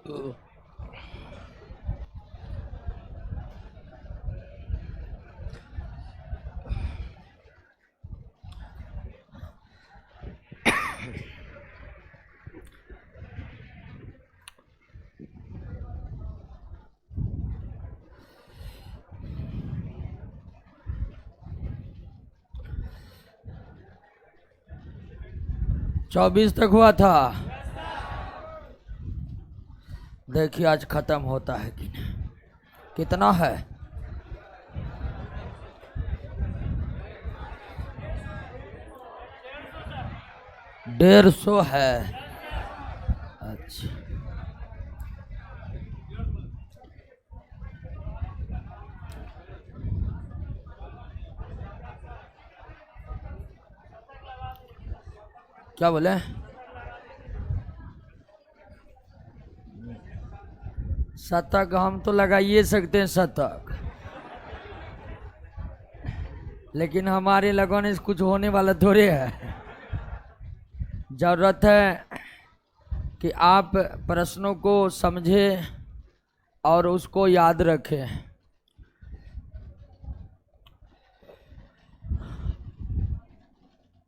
24 तक हुआ था। देखिए आज खत्म होता है कि नहीं। कितना है? 150 है। अच्छा, क्या बोले? शतक हम तो लगाइए सकते हैं शतक, लेकिन हमारे लगने से कुछ होने वाला थोड़े है। जरूरत है कि आप प्रश्नों को समझें और उसको याद रखें।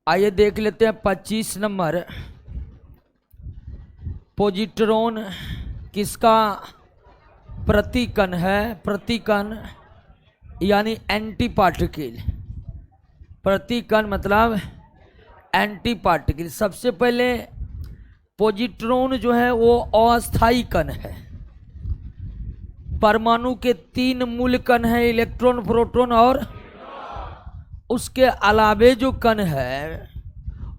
आइए देख लेते हैं 25 नंबर। पॉजिट्रॉन किसका प्रतिकण है? प्रतिकण यानी एंटी पार्टिकल। प्रतिकण मतलब एंटी पार्टिकल। सबसे पहले पॉजिट्रॉन जो है वो अस्थायी कण है। परमाणु के 3 मूल कण है, इलेक्ट्रॉन, प्रोटॉन और उसके अलावे जो कण है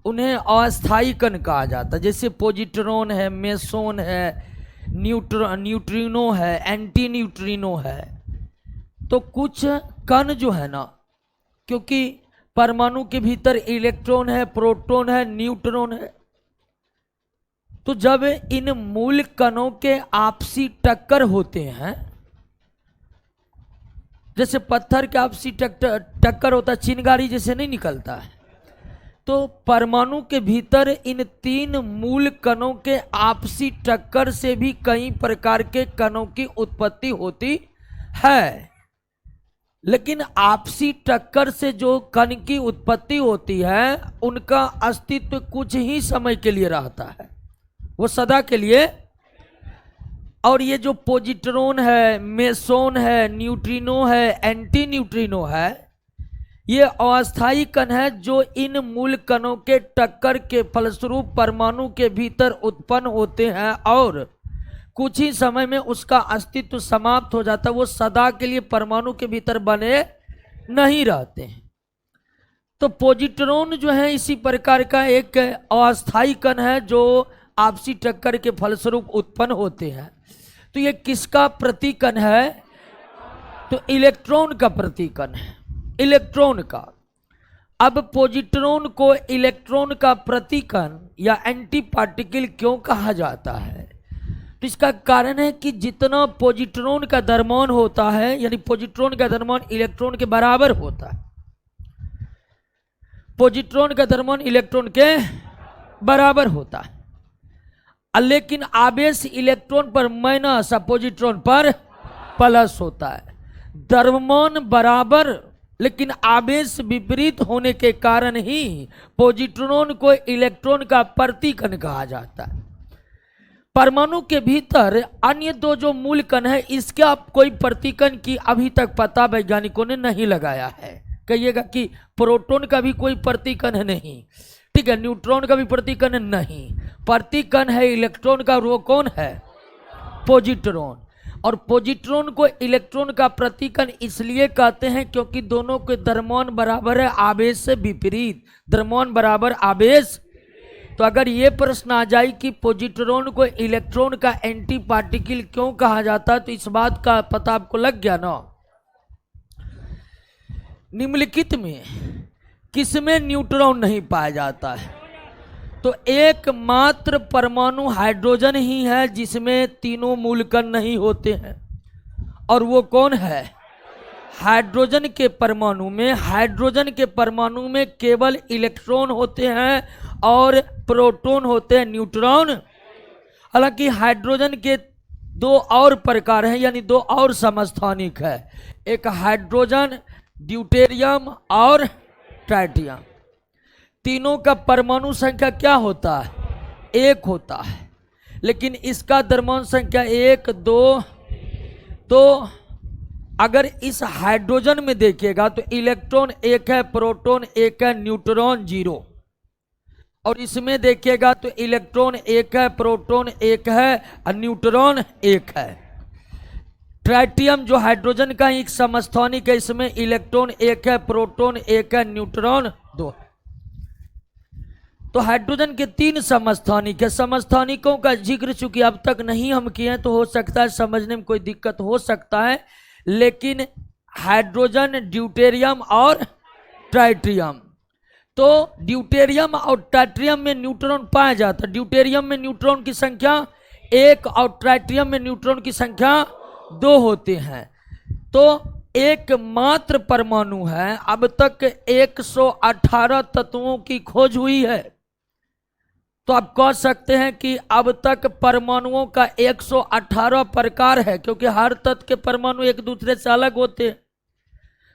उन्हें अस्थायी कण कहा जाता है। जैसे पॉजिट्रॉन है, मेसोन है, न्यूट्रिनो है, एंटी न्यूट्रिनो है। तो कुछ कण जो है ना, क्योंकि परमाणु के भीतर इलेक्ट्रॉन है, प्रोटॉन है, न्यूट्रॉन है, तो जब इन मूल कणों के आपसी टक्कर होते हैं, जैसे पत्थर के आपसी टक्कर होता है, चिंगारी जैसे नहीं निकलता है, तो परमाणु के भीतर इन 3 मूल कणों के आपसी टक्कर से भी कई प्रकार के कणों की उत्पत्ति होती है। लेकिन आपसी टक्कर से जो कण की उत्पत्ति होती है उनका अस्तित्व कुछ ही समय के लिए रहता है, वो सदा के लिए। और ये जो पॉजिट्रॉन है, मेसोन है, न्यूट्रिनो है, एंटी न्यूट्रिनो है, ये अस्थायी कण है जो इन मूल कणों के टक्कर के फलस्वरूप परमाणु के भीतर उत्पन्न होते हैं और कुछ ही समय में उसका अस्तित्व समाप्त हो जाता है। वो सदा के लिए परमाणु के भीतर बने नहीं रहते हैं। तो पॉजिट्रॉन जो है इसी प्रकार का एक अस्थायी कण है जो आपसी टक्कर के फलस्वरूप उत्पन्न होते हैं। तो ये किसका प्रतिकण है? तो इलेक्ट्रॉन का प्रतिकण है, इलेक्ट्रॉन का। अब पॉजिट्रॉन को इलेक्ट्रॉन का प्रतिकण या एंटी पार्टिकल क्यों कहा जाता है? तो इसका कारण है कि जितना पॉजिट्रॉन का द्रव्यमान होता है, यानी पॉजिट्रॉन का द्रव्यमान इलेक्ट्रॉन के बराबर होता है। पॉजिट्रॉन का द्रव्यमान इलेक्ट्रॉन के बराबर होता है, लेकिन आवेश इलेक्ट्रॉन पर माइनस, पॉजिट्रॉन पर प्लस होता है। द्रव्यमान बराबर लेकिन आवेश विपरीत होने के कारण ही पॉजिट्रॉन को इलेक्ट्रॉन का प्रतिकण कहा जाता है। परमाणु के भीतर अन्य 2 जो मूल कण है, इसका कोई प्रतिकण की अभी तक पता वैज्ञानिकों ने नहीं लगाया है। कहिएगा कि प्रोटॉन का भी कोई प्रतिकण नहीं, ठीक है, न्यूट्रॉन का भी प्रतिकण नहीं। प्रतिकण है इलेक्ट्रॉन का, वो कौन है? पॉजिट्रॉन। और पॉजिट्रॉन को इलेक्ट्रॉन का प्रतिकण इसलिए कहते हैं क्योंकि दोनों के द्रव्यमान बराबर है, आवेश से विपरीत। द्रव्यमान बराबर, आवेश। तो अगर ये प्रश्न आ जाए कि पॉजिट्रॉन को इलेक्ट्रॉन का एंटी पार्टिकल क्यों कहा जाता है, तो इस बात का पता आपको लग गया ना। निम्नलिखित में किसमें न्यूट्रॉन नहीं पाया जाता है? तो एकमात्र परमाणु हाइड्रोजन ही है जिसमें 3 मूल कण नहीं होते हैं। और वो कौन है? हाइड्रोजन के परमाणु में केवल इलेक्ट्रॉन होते हैं और प्रोटॉन होते हैं, न्यूट्रॉन। हालांकि हाइड्रोजन के दो और प्रकार हैं, यानी दो और समस्थानिक है, एक हाइड्रोजन, ड्यूटेरियम और ट्राइटियम। तीनों का परमाणु संख्या क्या होता है? 1 होता है, लेकिन इसका द्रव्यमान संख्या 1, 2। तो अगर इस हाइड्रोजन में देखिएगा तो इलेक्ट्रॉन 1 है, प्रोटॉन 1 है, न्यूट्रॉन 0। और इसमें देखिएगा तो इलेक्ट्रॉन 1 है, प्रोटॉन 1 है और न्यूट्रॉन 1 है। ट्राइटियम जो हाइड्रोजन का एक समस्थानिक है, इसमें इलेक्ट्रॉन 1 है, प्रोटॉन 1 है, न्यूट्रॉन 2। तो हाइड्रोजन के 3 समस्थानिक है। समस्थानिकों का जिक्र चूंकि अब तक नहीं हम किए हैं तो हो सकता है समझने में कोई दिक्कत हो सकता है, लेकिन हाइड्रोजन, ड्यूटेरियम और ट्राइटियम, तो ड्यूटेरियम और ट्राइटियम में न्यूट्रॉन पाया जाता है। ड्यूटेरियम में न्यूट्रॉन की संख्या 1 और ट्राइटियम में न्यूट्रॉन की संख्या 2 होते हैं। तो एकमात्र परमाणु है, अब तक 118 तत्वों की खोज हुई है। तो आप कह सकते हैं कि अब तक परमाणुओं का 118 प्रकार है, क्योंकि हर तत्व के परमाणु एक दूसरे से अलग होते हैं।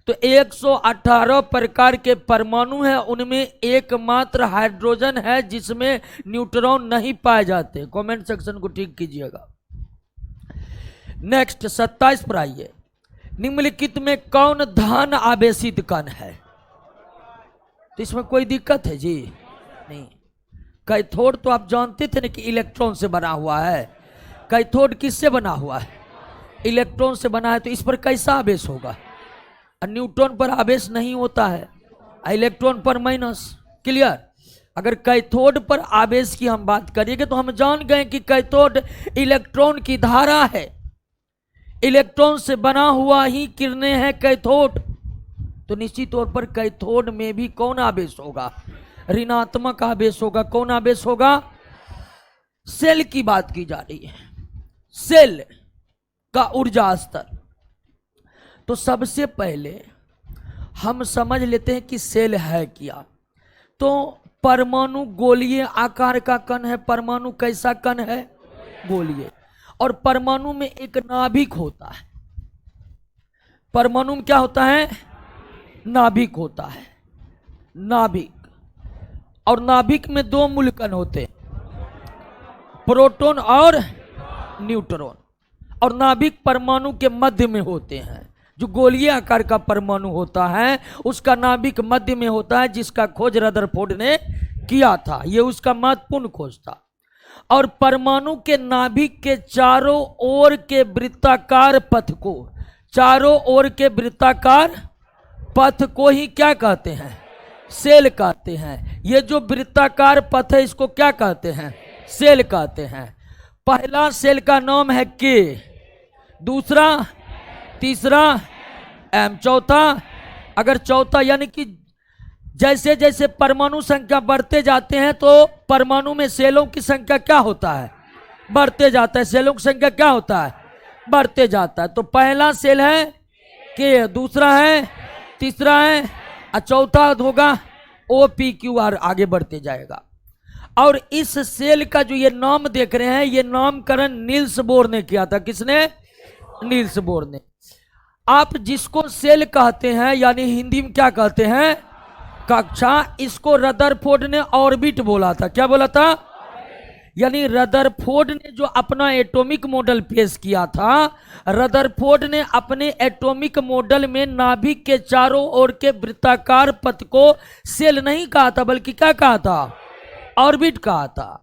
तो 118 प्रकार के परमाणु हैं, उनमें एकमात्र हाइड्रोजन है जिसमें न्यूट्रॉन नहीं पाए जाते। कमेंट सेक्शन को ठीक कीजिएगा। नेक्स्ट 27 पर आइए। निम्नलिखित में कौन धन आवेशित कण है? तो इसमें कोई दिक्कत है जी? नहीं। कैथोड तो आप जानते थे ना कि इलेक्ट्रॉन से बना हुआ है। कैथोड किससे बना हुआ है? इलेक्ट्रॉन से बना है। तो इस पर कैसा आवेश होगा? न्यूट्रॉन पर आवेश नहीं होता है, इलेक्ट्रॉन पर माइनस। क्लियर? अगर कैथोड पर आवेश की हम बात करेंगे तो हम जान गए कि कैथोड इलेक्ट्रॉन की धारा है, इलेक्ट्रॉन से बना हुआ ही किरणें हैं कैथोड। तो निश्चित तौर पर कैथोड में भी कौन आवेश होगा? ऋणात्मक आवेश होगा। कौन आवेश होगा? सेल की बात की जा रही है, सेल का ऊर्जा स्तर। तो सबसे पहले हम समझ लेते हैं कि सेल है क्या। तो परमाणु गोलीय आकार का कण है। परमाणु कैसा कण है? गोलीय। और परमाणु में एक नाभिक होता है। परमाणु में क्या होता है? नाभिक होता है, नाभिक। और नाभिक में 2 मूल कण होते हैं, प्रोटॉन और न्यूट्रॉन। और नाभिक परमाणु के मध्य में होते हैं। जो गोलीय आकार का परमाणु होता है उसका नाभिक मध्य में होता है, जिसका खोज रदरफोर्ड ने किया था। यह उसका महत्वपूर्ण खोज था। और परमाणु के नाभिक के चारों ओर के वृत्ताकार पथ को, चारों ओर के वृत्ताकार पथ को ही क्या कहते हैं? सेल कहते हैं। ये जो वृत्ताकार पथ है इसको क्या कहते हैं? सेल कहते हैं। पहला सेल का नाम है के, दूसरा, तीसरा एम, चौथा। अगर चौथा यानी कि जैसे जैसे परमाणु संख्या बढ़ते जाते हैं तो परमाणु में सेलों की संख्या क्या होता है? बढ़ते जाता है। सेलों की संख्या क्या होता है? बढ़ते जाता है। तो पहला सेल है के, दूसरा है, तीसरा है और चौथा होगा OPQR, आगे बढ़ते जाएगा। और इस सेल का जो ये नाम देख रहे हैं, ये नामकरण नील्स बोर ने किया था। किसने? नील्स बोर ने। आप जिसको सेल कहते हैं यानी हिंदी में क्या कहते हैं? कक्षा। इसको रदरफोर्ड ने ऑर्बिट बोला था। क्या बोला था? यानी रदरफोर्ड ने जो अपना एटॉमिक मॉडल पेश किया था, रदरफोर्ड ने अपने एटॉमिक मॉडल में नाभिक के चारों ओर के वृत्ताकार पथ को सेल नहीं कहा था, बल्कि क्या कहा था? ऑर्बिट कहा था।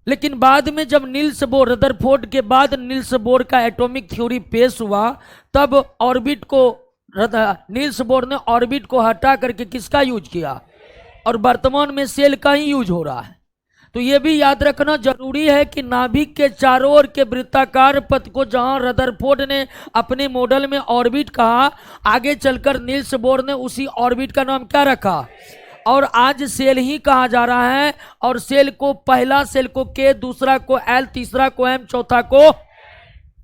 लेकिन बाद में जब नील्स बोर, रदरफोर्ड के बाद नील्स बोर का एटॉमिक थ्योरी पेश हुआ, तब ऑर्बिट को, नील्स बोर ने ऑर्बिट को हटा करके किसका यूज किया? और वर्तमान में सेल का ही यूज हो रहा है। तो यह भी याद रखना जरूरी है कि नाभिक के चारों ओर के वृत्ताकार पथ को जहां रदरफोर्ड ने अपने मॉडल में ऑर्बिट कहा, आगे चलकर नील्स बोर ने उसी ऑर्बिट का नाम क्या रखा? और आज सेल ही कहा जा रहा है। और सेल को, पहला सेल को के, दूसरा को एल, तीसरा को एम, चौथा को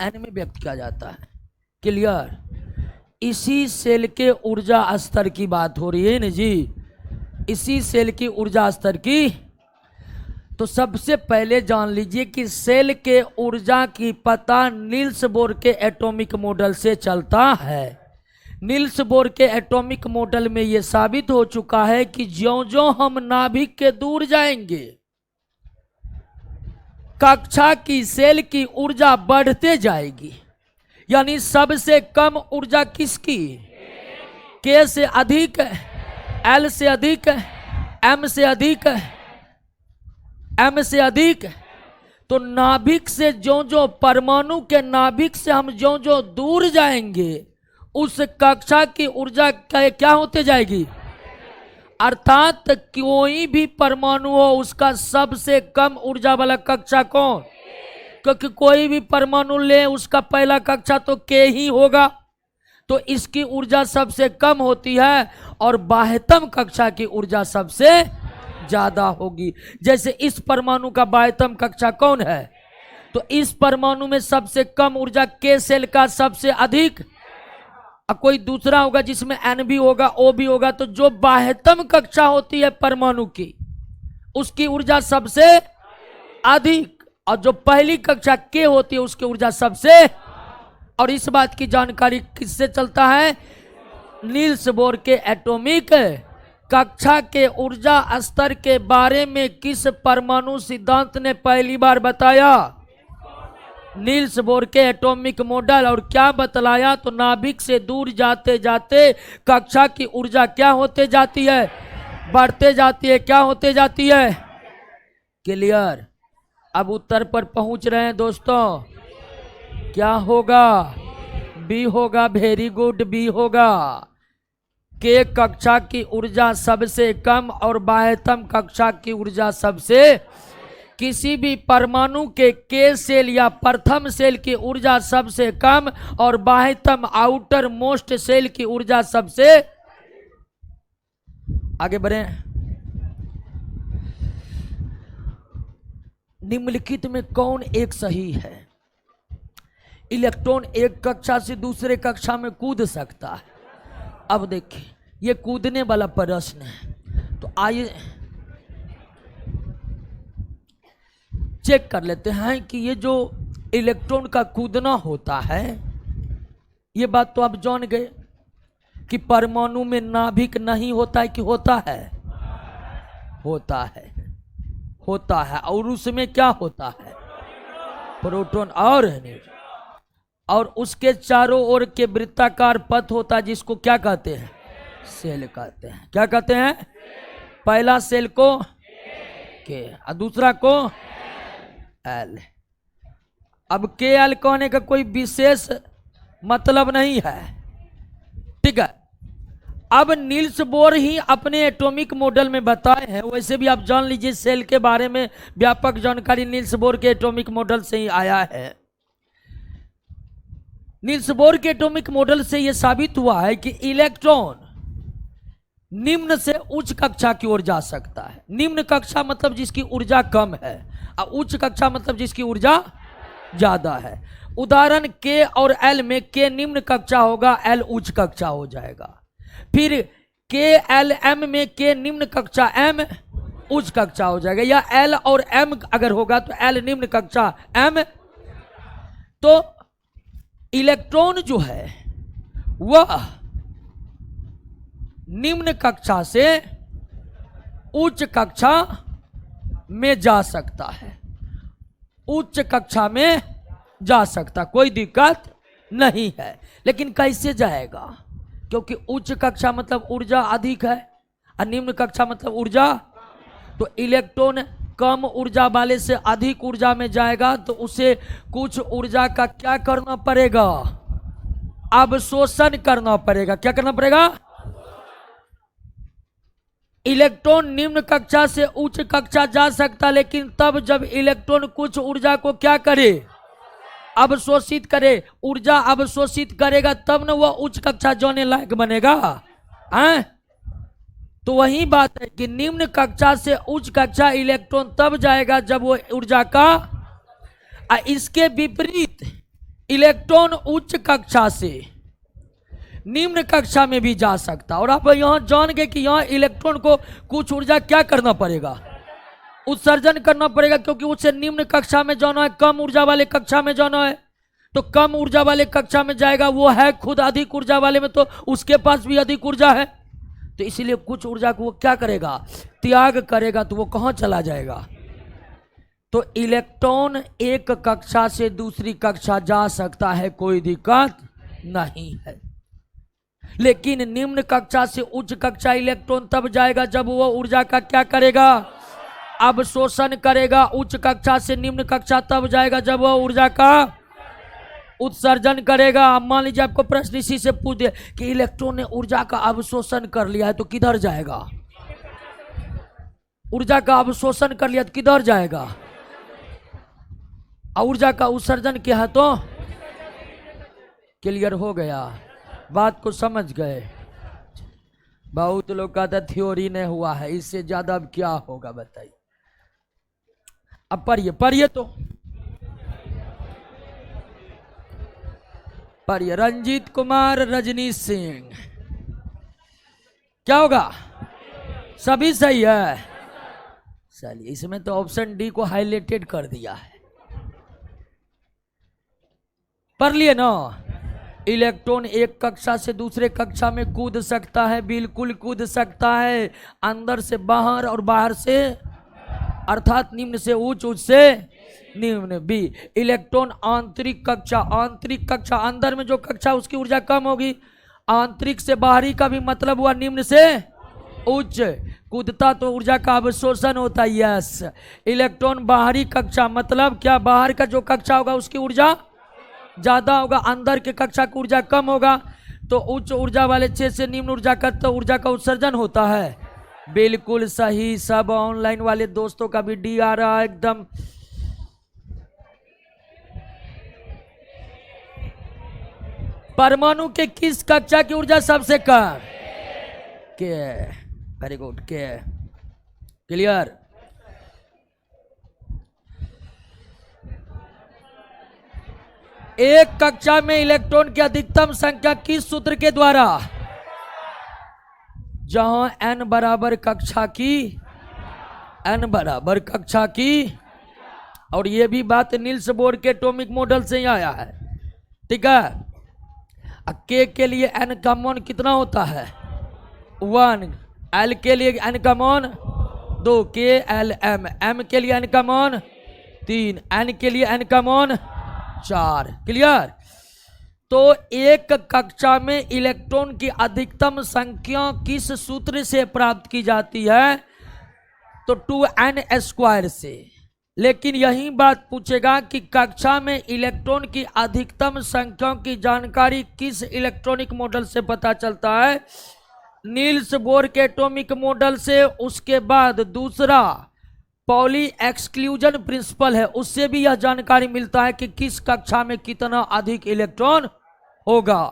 एन में व्यक्त किया जाता है। क्लियर? इसी सेल के ऊर्जा स्तर की बात हो रही है ना जी, इसी सेल की ऊर्जा स्तर की। तो सबसे पहले जान लीजिए कि सेल के ऊर्जा की पता नील्स बोर के एटॉमिक मॉडल से चलता है। नील्स बोर के एटॉमिक मॉडल में यह साबित हो चुका है कि ज्यों-ज्यों हम नाभिक के दूर जाएंगे, कक्षा की सेल की ऊर्जा बढ़ते जाएगी। यानी सबसे कम ऊर्जा किसकी? के से अधिक, एल से अधिक, एम से अधिक, एम से अधिक। तो नाभिक से जो परमाणु के नाभिक से हम जो दूर जाएंगे, उस कक्षा की ऊर्जा क्या होते जाएगी? अर्थात कोई भी परमाणु हो, उसका सबसे कम ऊर्जा वाला कक्षा कौन? क्योंकि कोई भी परमाणु ले, उसका पहला कक्षा तो के ही होगा, तो इसकी ऊर्जा सबसे कम होती है और बाह्यतम कक्षा की ऊर्जा सबसे ज्यादा होगी। जैसे इस परमाणु का बाह्यतम कक्षा कौन है? तो इस परमाणु में सबसे कम ऊर्जा के सेल का सबसे अधिक, कोई दूसरा होगा जिसमें एन भी होगा, ओ भी होगा। तो जो बाह्यतम कक्षा होती है परमाणु की, उसकी ऊर्जा सबसे अधिक, और जो पहली कक्षा के होती है उसकी ऊर्जा सबसे। और इस बात की जानकारी किससे चलता है? नील्स बोर के एटॉमिक कक्षा के ऊर्जा स्तर के बारे में किस परमाणु सिद्धांत ने पहली बार बताया? नील्स बोर के एटॉमिक मॉडल। और क्या बतलाया? तो नाभिक से दूर जाते जाते कक्षा की ऊर्जा क्या होते जाती है? बढ़ते जाती है। क्या होते जाती है? क्लियर? अब उत्तर पर पहुंच रहे हैं दोस्तों। क्या होगा? बी होगा। वेरी गुड, बी होगा। के कक्षा की ऊर्जा सबसे कम और बाह्यतम कक्षा की ऊर्जा सबसे। किसी भी परमाणु के सेल या प्रथम सेल की ऊर्जा सबसे कम और बाह्यतम आउटर मोस्ट सेल की ऊर्जा सबसे। आगे बढ़े। निम्नलिखित में कौन एक सही है? इलेक्ट्रॉन एक कक्षा से दूसरे कक्षा में कूद सकता है। अब देखिए, ये कूदने वाला प्रश्न है, तो आइए चेक कर लेते हैं कि ये जो इलेक्ट्रॉन का कूदना होता है, ये बात तो आप जान गए कि परमाणु में नाभिक नहीं होता है कि होता है? होता है, होता है। और उसमें क्या होता है? प्रोटॉन और न्यूट्रॉन। और उसके चारों ओर के वृत्ताकार पथ होता है, जिसको क्या कहते हैं? सेल कहते हैं। क्या कहते हैं? पहला सेल को के और दूसरा को एल। अब के एल कहने का कोई विशेष मतलब नहीं है, ठीक है। अब नील्स बोर ही अपने एटॉमिक मॉडल में बताए हैं। वैसे भी आप जान लीजिए, सेल के बारे में व्यापक जानकारी नील्स बोर के एटॉमिक मॉडल से ही आया है। नील्स बोर के एटॉमिक मॉडल से यह साबित हुआ है कि इलेक्ट्रॉन निम्न से उच्च कक्षा की ओर जा सकता है। निम्न कक्षा मतलब जिसकी ऊर्जा कम है, और उच्च कक्षा मतलब जिसकी ऊर्जा ज्यादा है। उदाहरण के और एल में के निम्न कक्षा होगा, एल उच्च कक्षा हो जाएगा। फिर के एल एम में के निम्न कक्षा, एम उच्च कक्षा हो जाएगा। या एल और एम अगर होगा तो एल निम्न कक्षा, एम। तो इलेक्ट्रॉन जो है वह निम्न कक्षा से उच्च कक्षा में जा सकता है, उच्च कक्षा में जा सकता, कोई दिक्कत नहीं है। लेकिन कैसे जाएगा? क्योंकि उच्च कक्षा मतलब ऊर्जा अधिक है और निम्न कक्षा मतलब ऊर्जा। तो इलेक्ट्रॉन कम ऊर्जा वाले से अधिक ऊर्जा में जाएगा, तो उसे कुछ ऊर्जा का क्या करना पड़ेगा? अवशोषण करना पड़ेगा। क्या करना पड़ेगा? इलेक्ट्रॉन निम्न कक्षा से उच्च कक्षा जा सकता, लेकिन तब जब इलेक्ट्रॉन कुछ ऊर्जा को क्या करे? अवशोषित करे। ऊर्जा अवशोषित करेगा तब न वह उच्च कक्षा जाने लायक बनेगा। हैं? तो वही बात है कि निम्न कक्षा से उच्च कक्षा इलेक्ट्रॉन तब जाएगा जब वो ऊर्जा का, इसके विपरीत इलेक्ट्रॉन उच्च कक्षा से निम्न कक्षा में भी जा सकता। और आप यहां जान गए कि यहां इलेक्ट्रॉन को कुछ ऊर्जा क्या करना पड़ेगा? उत्सर्जन करना पड़ेगा, क्योंकि उससे निम्न कक्षा में जाना है, कम ऊर्जा वाले कक्षा में जाना है। तो कम ऊर्जा वाले कक्षा में जाएगा, वो है खुद अधिक ऊर्जा वाले में, तो उसके पास भी अधिक ऊर्जा है, तो इसीलिए कुछ ऊर्जा को वो क्या करेगा, त्याग करेगा, तो वो कहां चला जाएगा। तो इलेक्ट्रॉन एक कक्षा से दूसरी कक्षा जा सकता है, कोई दिक्कत नहीं है। लेकिन निम्न कक्षा से उच्च कक्षा इलेक्ट्रॉन तब जाएगा जब वो ऊर्जा का क्या करेगा, अवशोषण करेगा। उच्च कक्षा से निम्न कक्षा तब जाएगा जब वो ऊर्जा का उत्सर्जन करेगा। अब मान लीजिए आपको प्रश्न इसी से पूछ दे कि इलेक्ट्रॉन ने ऊर्जा का अवशोषण कर लिया है तो किधर जाएगा, ऊर्जा का अवशोषण कर लिया तो किधर जाएगा, ऊर्जा का उत्सर्जन किया है तो। क्लियर हो गया, बात को समझ गए। बहुत लोग कहते थ्योरी नहीं हुआ है, इससे ज्यादा अब क्या होगा बताइए। अब पढ़िए तो पढ़िए। रंजीत कुमार रजनीश सिंह, क्या होगा, सभी सही है। चलिए, इसमें तो ऑप्शन डी को हाईलाइटेड कर दिया है, पढ़ लिए ना। इलेक्ट्रॉन एक कक्षा से दूसरे कक्षा में कूद सकता है, बिल्कुल कूद सकता है, अंदर से बाहर और बाहर से, अर्थात निम्न से उच्च, उच्च से निम्न। बी, इलेक्ट्रॉन आंतरिक कक्षा, अंदर में जो कक्षा उसकी ऊर्जा कम होगी। आंतरिक से बाहरी का भी मतलब हुआ निम्न से उच्च, कूदता तो ऊर्जा का अवशोषण होता है। यस, इलेक्ट्रॉन बाहरी कक्षा मतलब क्या, बाहर का जो कक्षा होगा उसकी ऊर्जा ज्यादा होगा, अंदर के कक्षा की ऊर्जा कम होगा। तो उच्च ऊर्जा वाले क्षेत्र से निम्न ऊर्जा का तो ऊर्जा का उत्सर्जन होता है। बिल्कुल सही। सब ऑनलाइन वाले दोस्तों का भी डी आ रहा है एकदम। परमाणु के किस कक्षा की ऊर्जा सबसे कम, के, वेरी गुड, के, क्लियर। एक कक्षा में इलेक्ट्रॉन की अधिकतम संख्या किस सूत्र के द्वारा, जहां n बराबर कक्षा की, और ये भी बात नील्स बोर के एटॉमिक मॉडल से ही आया है, ठीक है। के लिए n का मान कितना होता है, 1, l के लिए n का मान 2, के एल m के लिए n का मान 3, n के लिए n का मान 4, क्लियर। तो एक कक्षा में इलेक्ट्रॉन की अधिकतम संख्या किस सूत्र से प्राप्त की जाती है, तो 2n² से। लेकिन यही बात पूछेगा कि कक्षा में इलेक्ट्रॉन की अधिकतम संख्या की जानकारी किस इलेक्ट्रॉनिक मॉडल से पता चलता है, नील्स बोर के एटॉमिक मॉडल से। उसके बाद दूसरा पॉली एक्सक्लूजन प्रिंसिपल है, उससे भी यह जानकारी मिलता है कि किस कक्षा में कितना अधिक इलेक्ट्रॉन होगा।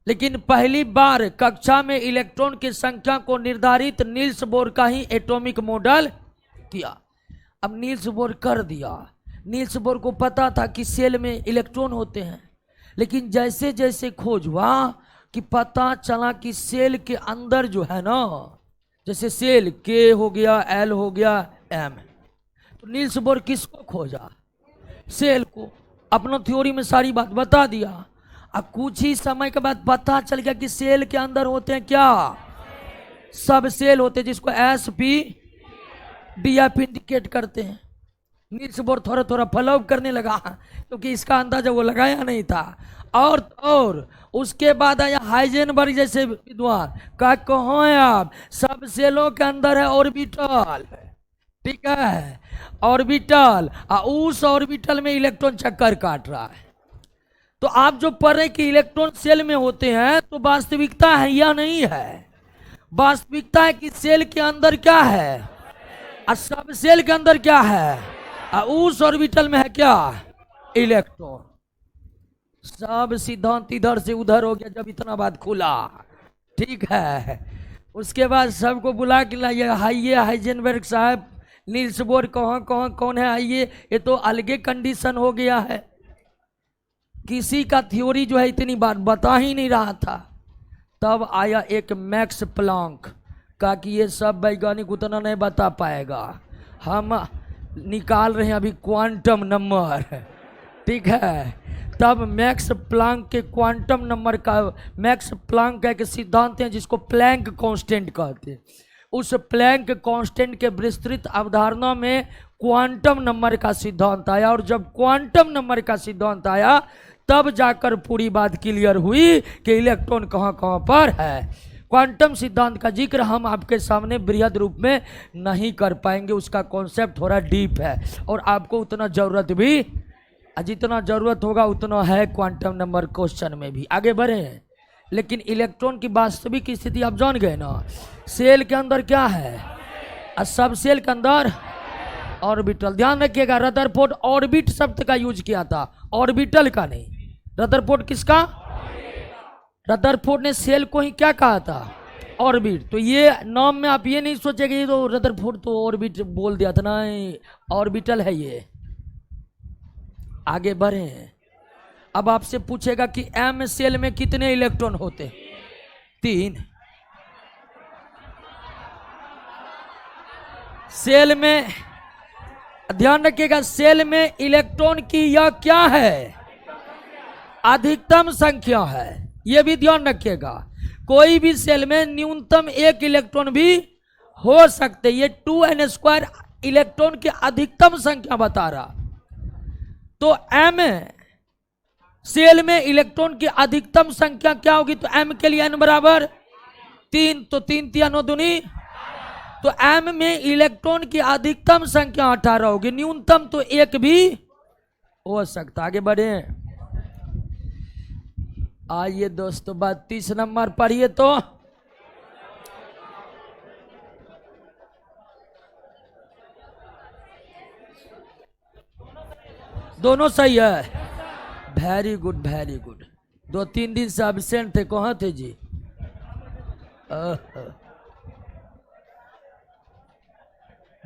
लेकिन पहली बार कक्षा में इलेक्ट्रॉन की संख्या को निर्धारित नील्स बोर का ही एटॉमिक मॉडल किया। अब नील्स बोर कर दिया, नील्स बोर को पता था कि सेल में इलेक्ट्रॉन होते हैं, लेकिन जैसे जैसे खोज हुआ कि पता चला कि सेल के अंदर जो है ना, जैसे सेल के हो गया, एल हो गया, एम, तो नील्स बोर किसको खोजा, सेल को। अपना थ्योरी में सारी बात बता दिया। अब कुछ ही समय के बाद पता चल गया कि सेल के अंदर होते हैं क्या, सब सेल होते हैं, जिसको S P D F indicate करते हैं। नील्स बोर थोड़ा थोड़ा फॉलो करने लगा, क्योंकि इसका अंदाजा वो लगाया नहीं था। और उसके बाद आया हाइजेनबर्ग जैसे विद्वान, कहाँ है आप, सब सेलों के अंदर है ऑर्बिटल, ठीक है, ऑर्बिटल, उस ऑर्बिटल में इलेक्ट्रॉन चक्कर काट रहा है। तो आप जो पढ़ रहे कि इलेक्ट्रॉन सेल में होते हैं, तो वास्तविकता है या नहीं है, वास्तविकता है कि सेल के अंदर क्या है, और सब सेल के अंदर क्या है, उस ऑर्बिटल में है क्या, इलेक्ट्रॉन। सब सिद्धांत इधर से उधर हो गया जब इतना बात खुला, ठीक है। उसके बाद सबको बुला के लाइए, आइए हाइजेनबर्ग साहब, नील्स बोर कौन है, आइए। ये तो अलगे कंडीशन हो गया है, किसी का थ्योरी जो है इतनी बात बता ही नहीं रहा था। तब आया एक मैक्स प्लांक, कहा कि ये सब वैज्ञानिक उतना नहीं बता पाएगा, हम निकाल रहे हैं अभी क्वांटम नंबर, ठीक है। तब मैक्स प्लांक के क्वांटम नंबर का, मैक्स प्लांक का एक सिद्धांत है जिसको प्लैंक कांस्टेंट कहते हैं। उस प्लैंक कांस्टेंट के विस्तृत अवधारणा में क्वांटम नंबर का सिद्धांत आया, और जब क्वांटम नंबर का सिद्धांत आया तब जाकर पूरी बात क्लियर हुई कि इलेक्ट्रॉन कहाँ कहाँ पर है। क्वांटम सिद्धांत का जिक्र हम आपके सामने बृहद रूप में नहीं कर पाएंगे, उसका कॉन्सेप्ट थोड़ा डीप है और आपको उतना जरूरत भी, जितना जरूरत होगा उतना है क्वांटम नंबर क्वेश्चन में भी। आगे बढ़े, लेकिन इलेक्ट्रॉन की वास्तविक स्थिति आप जान गए ना। सेल के अंदर क्या है, और सब सेल के अंदर ऑर्बिटल। ध्यान रखिएगा, रदरफोर्ड ऑर्बिट शब्द का यूज किया था, ऑर्बिटल का नहीं। रदरफोर्ड किसका, रदरफोर्ड ने सेल को ही क्या कहा था, ऑर्बिट। तो ये नाम में आप ये नहीं सोचेंगे ये तो रदरफोर्ड तो ऑर्बिट बोल दिया था, नहीं, ऑर्बिटल है ये। आगे बढ़े, अब आपसे पूछेगा कि एम सेल में कितने इलेक्ट्रॉन होते हैं, 3। सेल में, ध्यान रखिएगा, सेल में इलेक्ट्रॉन की यह क्या है, अधिकतम संख्या है। यह भी ध्यान रखिएगा, कोई भी सेल में न्यूनतम 1 इलेक्ट्रॉन भी हो सकते। ये 2n² इलेक्ट्रॉन की अधिकतम संख्या बता रहा। तो m सेल में इलेक्ट्रॉन की अधिकतम संख्या क्या होगी, तो m के लिए n बराबर 3, तो 3 3 9 दूनी, तो m में इलेक्ट्रॉन की अधिकतम संख्या 18 होगी, न्यूनतम तो 1 भी हो सकता। आगे बढ़े, आइए दोस्तों 32 नंबर पढ़िए तो। दोनों सही है, वेरी गुड वेरी गुड। 2-3 दिन से एब्सेंट थे, कहाँ थे जी?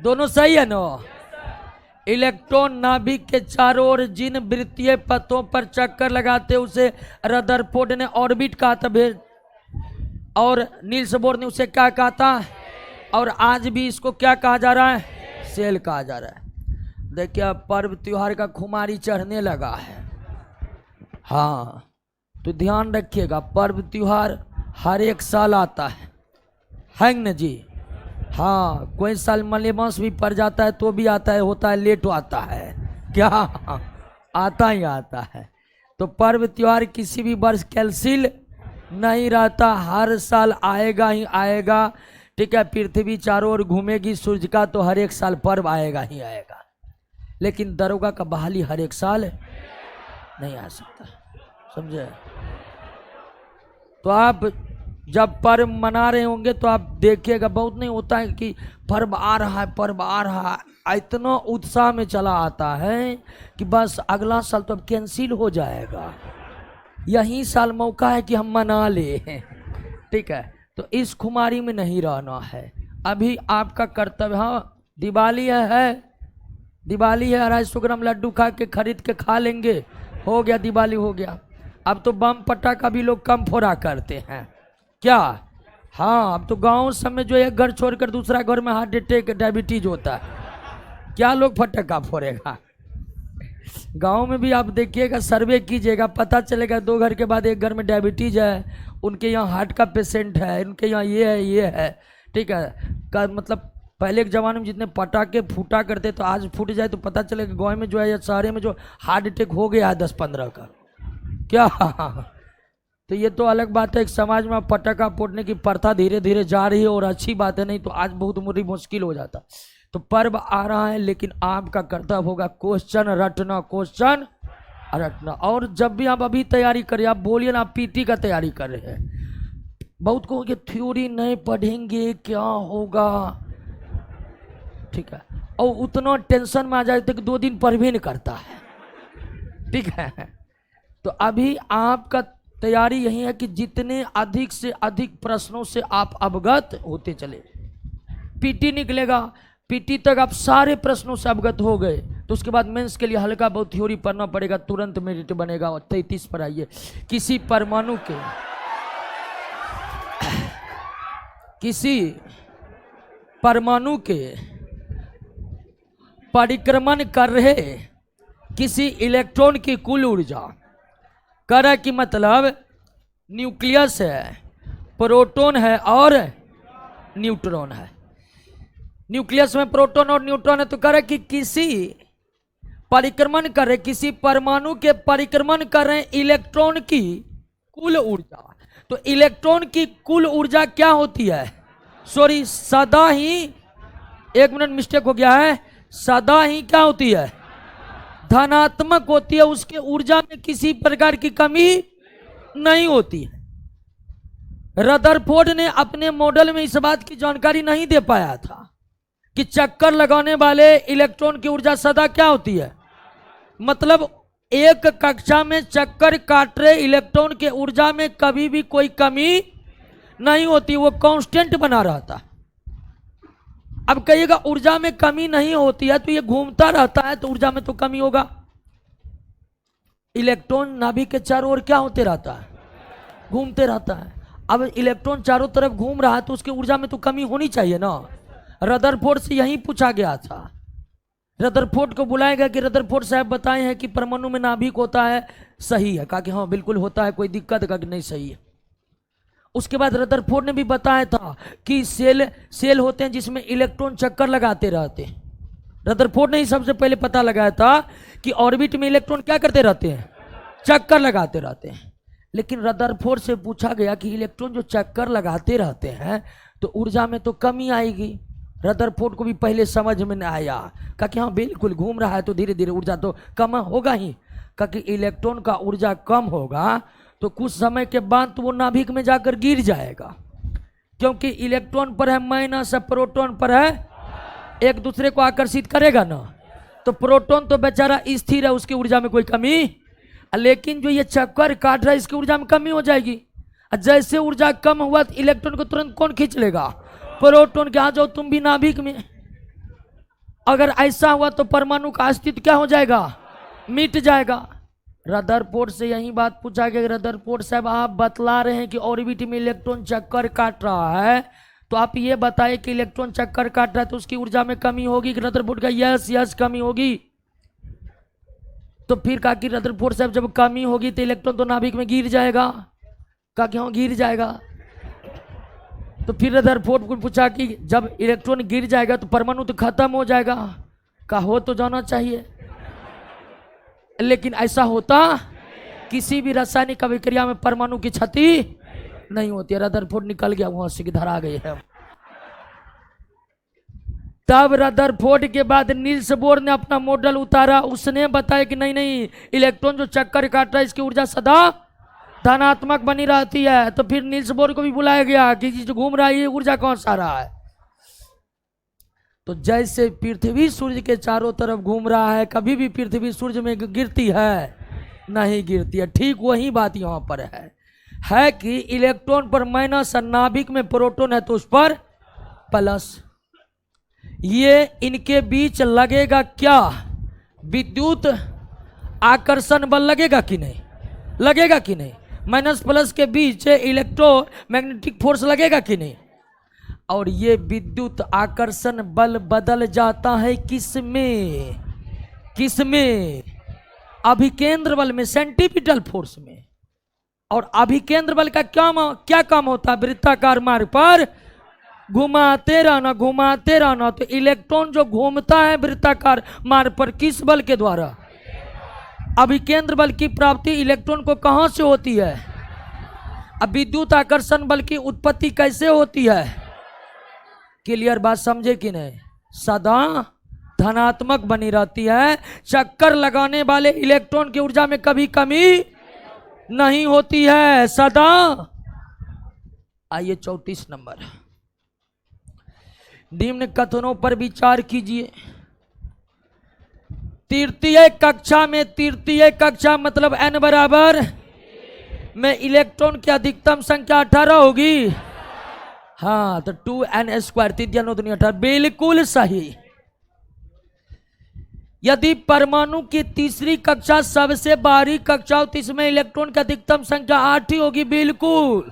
दोनों सही है ना। इलेक्ट्रॉन नाभिक के चारों ओर जिन वृत्तीय पथों पर चक्कर लगाते उसे रदरफोर्ड ने ऑर्बिट कहा था, और नील्स बोर ने उसे क्या कहा था, और आज भी इसको क्या कहा जा रहा है, सेल कहा जा रहा है। देखिए अब पर्व त्योहार का खुमारी चढ़ने लगा है, हाँ, तो ध्यान रखिएगा, पर्व त्योहार हर एक साल आता है न जी। हाँ, कोई साल मलेमास भी पड़ जाता है तो भी आता है, होता है लेट आता है, क्या आता ही आता है। तो पर्व त्योहार किसी भी वर्ष कैंसिल नहीं रहता, हर साल आएगा ही आएगा, ठीक है। पृथ्वी चारों ओर घूमेगी सूरज का, तो हर एक साल पर्व आएगा ही आएगा। लेकिन दरोगा का बहाली हर एक साल नहीं आ सकता, समझे। तो आप जब पर्व मना रहे होंगे तो आप देखिएगा, बहुत नहीं होता है कि पर्व आ रहा है, पर्व आ रहा है, इतना उत्साह में चला आता है कि बस अगला साल तो अब कैंसिल हो जाएगा, यही साल मौका है कि हम मना ले, ठीक है। तो इस खुमारी में नहीं रहना है। अभी आपका कर्तव्य, हाँ दिवाली है, दिवाली है, 250 ग्राम लड्डू खा के खरीद के खा लेंगे, हो गया, दिवाली हो गया। अब तो बम पटाखा भी लोग कम फोड़ा करते हैं, क्या, हाँ। अब तो गांव सब में जो एक घर छोड़कर दूसरा घर में हार्ट अटैक डायबिटीज होता है, क्या लोग फटाखा फोड़ेगा। गांव में भी आप देखिएगा, सर्वे कीजिएगा, पता चलेगा 2 घर के बाद एक घर में डायबिटीज है, उनके यहाँ हार्ट का पेशेंट है, उनके यहाँ ये है, ठीक है। का मतलब पहले के ज़माने में जितने पटाखे फूटा करते, तो आज फूट जाए तो पता चलेगा गाँव में जो है या शहर में जो हार्ट अटैक हो गया है 10-15 का, क्या। तो ये तो अलग बात है, एक समाज में पटाखा फोड़ने की प्रथा धीरे धीरे जा रही है और अच्छी बात है, नहीं तो आज बहुत मुश्किल हो जाता। तो पर्व आ रहा है, लेकिन आपका कर्तव्य होगा क्वेश्चन रटना, क्वेश्चन रटना। और जब भी आप अभी तैयारी करें, आप बोलिए ना आप पीटी का तैयारी कर रहे हैं, बहुत कहोगे थ्योरी नहीं पढ़ेंगे क्या होगा, ठीक है, और उतना टेंशन में आ जाए कि 2 दिन पढ़ भी नहीं करता है, ठीक है। तो अभी आपका तैयारी यही है कि जितने अधिक से अधिक प्रश्नों से आप अवगत होते चले। पीटी निकलेगा, पीटी तक आप सारे प्रश्नों से अवगत हो गए, तो उसके बाद मेंस के लिए हल्का बहुत थ्योरी पढ़ना पड़ेगा, तुरंत मेरिट बनेगा। और 33 पर आइए, किसी परमाणु के परिक्रमण कर रहे किसी इलेक्ट्रॉन की कुल ऊर्जा, कह रहा है कि मतलब न्यूक्लियस है, प्रोटॉन है और न्यूट्रॉन है। न्यूक्लियस में प्रोटॉन और न्यूट्रॉन है, तो कह रहा है कि किसी परिक्रमण कर रहे, किसी परमाणु के परिक्रमण कर रहे इलेक्ट्रॉन की कुल ऊर्जा। तो इलेक्ट्रॉन की कुल ऊर्जा क्या होती है? सॉरी, सदा ही, एक मिनट मिस्टेक हो गया है, सदा ही क्या होती है? धनात्मक होती है। उसके ऊर्जा में किसी प्रकार की कमी नहीं होती है। रदरफोर्ड ने अपने मॉडल में इस बात की जानकारी नहीं दे पाया था कि चक्कर लगाने वाले इलेक्ट्रॉन की ऊर्जा सदा क्या होती है। मतलब एक कक्षा में चक्कर काट रहे इलेक्ट्रॉन के ऊर्जा में कभी भी कोई कमी नहीं होती, वो कांस्टेंट बना रहता। अब कहिएगा ऊर्जा में कमी नहीं होती है तो ये घूमता रहता है, तो ऊर्जा में तो कमी होगा। इलेक्ट्रॉन नाभिक के चारों ओर क्या होते रहता है? घूमते रहता है। अब इलेक्ट्रॉन चारों तरफ घूम रहा है तो उसकी ऊर्जा में तो कमी होनी चाहिए ना। रदरफोर्ड से यही पूछा गया था। रदरफोर्ड को बुलाया गया कि रदरफोर्ड साहब बताए हैं कि परमाणु में नाभिक होता है, सही है? कहा कि हाँ बिल्कुल होता है, कोई दिक्कत? कहा कि नहीं, सही है। उसके बाद रदरफोर्ड ने भी बताया था कि सेल होते हैं जिसमें इलेक्ट्रॉन चक्कर लगाते रहते हैं। रदरफोर्ड ने ही सबसे पहले पता लगाया था कि ऑर्बिट में इलेक्ट्रॉन क्या करते रहते हैं? चक्कर लगाते रहते हैं। लेकिन रदरफोर्ड से पूछा गया कि इलेक्ट्रॉन जो चक्कर लगाते रहते हैं तो ऊर्जा में तो कमी आएगी। रदरफोर्ड को भी पहले समझ में नहीं आया। कहा कि हाँ बिल्कुल घूम रहा है तो धीरे धीरे ऊर्जा तो कम होगा ही। कहा कि इलेक्ट्रॉन का ऊर्जा कम होगा तो कुछ समय के बाद तो वो नाभिक में जाकर गिर जाएगा, क्योंकि इलेक्ट्रॉन पर है माइनस, प्रोटॉन पर है, एक दूसरे को आकर्षित करेगा ना। तो प्रोटॉन तो बेचारा स्थिर है, उसकी ऊर्जा में कोई कमी, लेकिन जो ये चक्कर काट रहा है इसकी ऊर्जा में कमी हो जाएगी। जैसे ऊर्जा कम हुआ तो इलेक्ट्रॉन को तुरंत कौन खींच लेगा? प्रोटॉन के। आ जाओ तुम भी नाभिक में। अगर ऐसा हुआ तो परमाणु का अस्तित्व क्या हो जाएगा? मिट जाएगा। रदरफोर्ड से यही बात पूछा गया। रदरफोर्ड साहब आप बतला रहे हैं कि ऑर्बिट में इलेक्ट्रॉन चक्कर काट रहा है, तो आप ये बताइए कि इलेक्ट्रॉन चक्कर काट रहा है तो उसकी ऊर्जा में कमी होगी? रदरफोर्ड का यस यस कमी होगी। तो फिर कहा कि रदरफोर्ड साहब जब कमी होगी तो इलेक्ट्रॉन तो नाभिक में गिर जाएगा। कहा कि हाँ गिर जाएगा। तो फिर रदरफोर्ड को पूछा कि जब इलेक्ट्रॉन गिर जाएगा तो परमाणु तो खत्म हो जाएगा। कहा हो तो जाना चाहिए, लेकिन ऐसा होता? किसी भी रासायनिक अभिक्रिया में परमाणु की क्षति नहीं होती है। रदरफोर्ड निकल गया वहां से, धरा गए हैं। तब रदरफोर्ड के बाद नील्स बोर ने अपना मॉडल उतारा। उसने बताया कि नहीं नहीं, इलेक्ट्रॉन जो चक्कर काट रहा है इसकी ऊर्जा सदा धनात्मक बनी रहती है। तो फिर नील्स बोर को भी बुलाया गया कि जो घूम रहा है ये ऊर्जा कौन सा रहा है? तो जैसे पृथ्वी सूर्य के चारों तरफ घूम रहा है, कभी भी पृथ्वी सूर्य में गिरती है? नहीं गिरती है। ठीक वही बात यहां पर है कि इलेक्ट्रॉन पर माइनस और नाभिक में प्रोटॉन है तो उस पर प्लस। ये इनके बीच लगेगा क्या? विद्युत आकर्षण बल लगेगा कि नहीं? लगेगा कि नहीं? माइनस प्लस के बीच इलेक्ट्रोमैग्नेटिक फोर्स लगेगा कि नहीं? और ये विद्युत आकर्षण बल बदल जाता है किसमें? किसमें? अभिकेंद्र बल में, सेंट्रीपिटल फोर्स में। और अभिकेंद्र बल का क्या काम होता है? वृत्ताकार मार्ग पर घुमाते रहना, घुमाते रहना। तो इलेक्ट्रॉन जो घूमता है वृत्ताकार मार्ग पर किस बल के द्वारा? अभिकेंद्र बल की प्राप्ति इलेक्ट्रॉन को कहां से होती है? अब विद्युत आकर्षण बल की उत्पत्ति कैसे होती है? क्लियर बात समझे कि नहीं? सदा धनात्मक बनी रहती है। चक्कर लगाने वाले इलेक्ट्रॉन की ऊर्जा में कभी कमी नहीं होती है, सदा। आइए 34 नंबर, निम्न कथनों पर विचार कीजिए। तृतीय कक्षा मतलब n बराबर में इलेक्ट्रॉन की अधिकतम संख्या 18 होगी। हाँ, तो 2n², तृतीय 9 दूनी 18, बिल्कुल सही। यदि परमाणु की तीसरी कक्षा सबसे बाहरी कक्षा हो तो इसमें इलेक्ट्रॉन की अधिकतम संख्या 8 ही होगी। बिल्कुल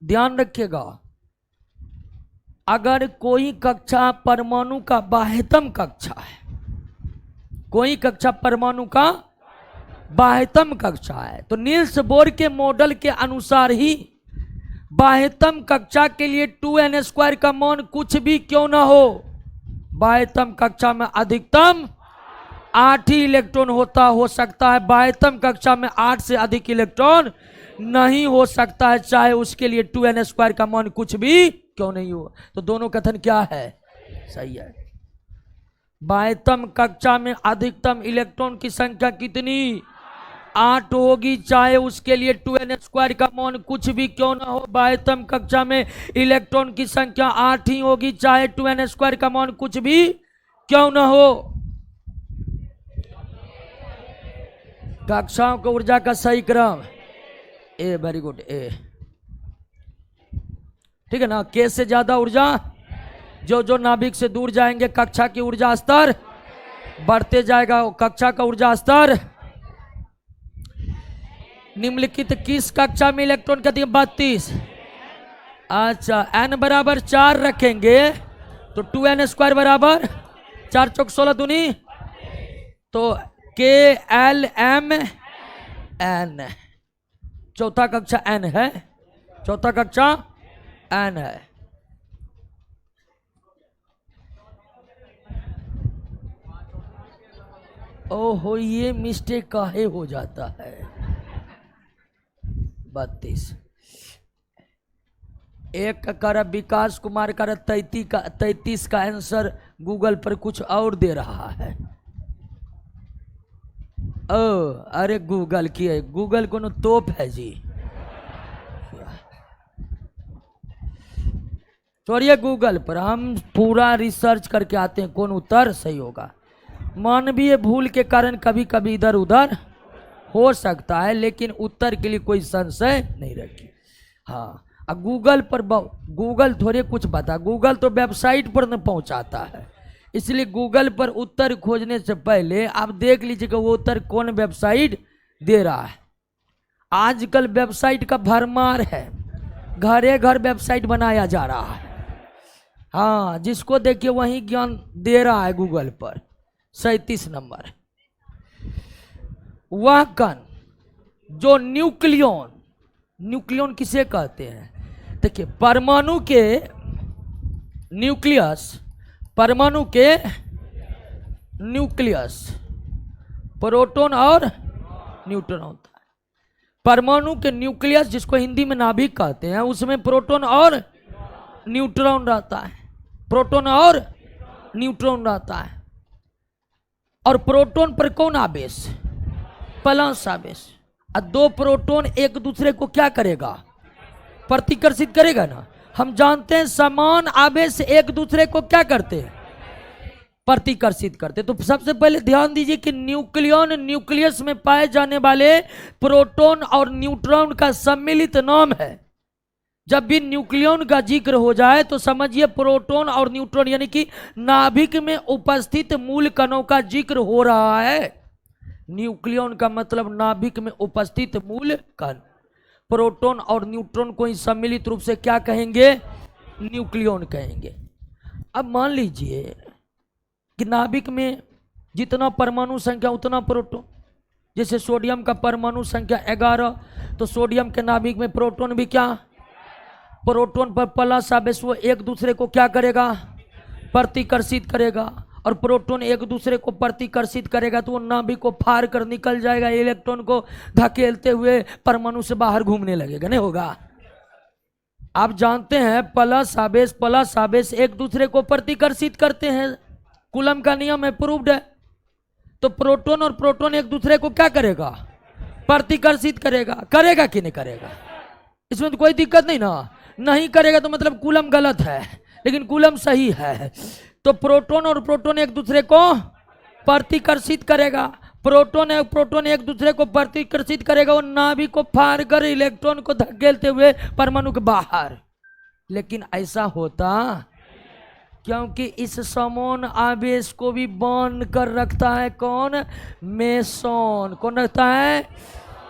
ध्यान रखिएगा। अगर कोई कक्षा परमाणु का बाह्यतम कक्षा है, कोई कक्षा परमाणु का बाह्यतम कक्षा है, तो नील्स बोर के मॉडल के अनुसार ही बाह्यतम कक्षा के लिए 2n² का मान कुछ भी क्यों ना हो, बाह्यतम कक्षा में अधिकतम 8 ही इलेक्ट्रॉन हो सकता है, बाह्यतम कक्षा में 8 से अधिक इलेक्ट्रॉन नहीं हो सकता है, चाहे उसके लिए 2n² का मान कुछ भी क्यों नहीं हो। तो दोनों कथन क्या है, सही है। बाह्यतम कक्षा में अधिकतम इलेक्ट्रॉन की संख्या कितनी, 8 होगी, चाहे उसके लिए 2n² का मान कुछ भी क्यों ना हो। बाह्यतम कक्षा में इलेक्ट्रॉन की संख्या 8 ही होगी, चाहे 2n² का मान कुछ भी क्यों ना हो। कक्षाओं को ऊर्जा का सही क्रम ए, वेरी गुड, ए, ठीक है ना। के से ज्यादा ऊर्जा, जो जो नाभिक से दूर जाएंगे कक्षा की ऊर्जा स्तर बढ़ते जाएगा। कक्षा का ऊर्जा स्तर निम्नलिखित किस कक्षा में इलेक्ट्रॉन का 32। अच्छा, n बराबर 4 रखेंगे तो 2n² बराबर 4 चौक 16 दूनी, तो KLMN, चौथा कक्षा n है, चौथा कक्षा n है। ओहो, ये मिस्टेक काहे हो जाता है। 32 एक का कर विकास कुमार कर 33 का आंसर गूगल पर कुछ और दे रहा है। ओ अरे गूगल की है, गूगल को तोप है जी। छोड़िए गूगल पर, हम पूरा रिसर्च करके आते हैं कौन उत्तर सही होगा। मानवीय भूल के कारण कभी कभी इधर उधर हो सकता है, लेकिन उत्तर के लिए कोई संशय नहीं रखी। हाँ, अब गूगल पर गूगल थोड़े कुछ बता, गूगल तो वेबसाइट पर न पहुंचाता है, इसलिए गूगल पर उत्तर खोजने से पहले आप देख लीजिए कि वो उत्तर कौन वेबसाइट दे रहा है। आजकल वेबसाइट का भरमार है, घरे घर वेबसाइट बनाया जा रहा है। हाँ, जिसको देखिए वही ज्ञान दे रहा है गूगल पर। 37 नंबर, वह कण जो न्यूक्लियन किसे कहते हैं। देखिए, परमाणु के न्यूक्लियस प्रोटॉन और न्यूट्रॉन होता है। परमाणु के न्यूक्लियस, जिसको हिंदी में नाभिक कहते हैं, उसमें प्रोटॉन और न्यूट्रॉन रहता है, प्रोटॉन और न्यूट्रॉन रहता है। और प्रोटॉन पर कौन आवेश, प्लस आवेश। और 2 प्रोटॉन एक दूसरे को क्या करेगा, प्रतिकर्षित करेगा ना। हम जानते हैं समान आवेश एक दूसरे को क्या करते हैं, प्रतिकर्षित करते। तो सबसे पहले ध्यान दीजिए कि न्यूक्लियस में पाए जाने वाले प्रोटॉन और न्यूट्रॉन का सम्मिलित नाम है। जब भी न्यूक्लियन का जिक्र हो जाए तो समझिए प्रोटॉन और न्यूट्रॉन यानी कि नाभिक में उपस्थित मूल कणों का जिक्र हो रहा है। न्यूक्लियन का मतलब नाभिक में उपस्थित मूल कण। प्रोटॉन और न्यूट्रॉन को ही सम्मिलित रूप से क्या कहेंगे, न्यूक्लियन कहेंगे। अब मान लीजिए कि नाभिक में जितना परमाणु संख्या उतना प्रोटॉन। जैसे सोडियम का परमाणु संख्या 11, तो सोडियम के नाभिक में प्रोटॉन भी क्या, प्रोटॉन पर प्लस आवेश, वो एक दूसरे को क्या करेगा, प्रतिकर्षित करेगा। और प्रोटॉन एक दूसरे को प्रतिकर्षित करेगा तो वो नाभिक को फाड़ कर निकल जाएगा, इलेक्ट्रॉन को धकेलते हुए परमाणु से बाहर घूमने लगेगा, नहीं होगा। आप जानते हैं प्लस आवेश एक दूसरे को प्रतिकर्षित करते हैं, कूलम का नियम है, प्रूव्ड है। तो प्रोटॉन और प्रोटॉन एक दूसरे को क्या करेगा, प्रतिकर्षित करेगा कि नहीं करेगा। इसमें तो कोई दिक्कत नहीं ना, नहीं करेगा तो मतलब कूलम गलत है, लेकिन कूलम सही है। तो प्रोटॉन और प्रोटॉन एक दूसरे को प्रतिकर्षित करेगा, प्रोटॉन एक दूसरे को प्रतिकर्षित करेगा और नाभिक को फाड़ कर इलेक्ट्रॉन को धकेलते हुए परमाणु के बाहर। लेकिन ऐसा होता, क्योंकि इस समान आवेश को भी बांध कर रखता है कौन, मेसोन। कौन रखता है,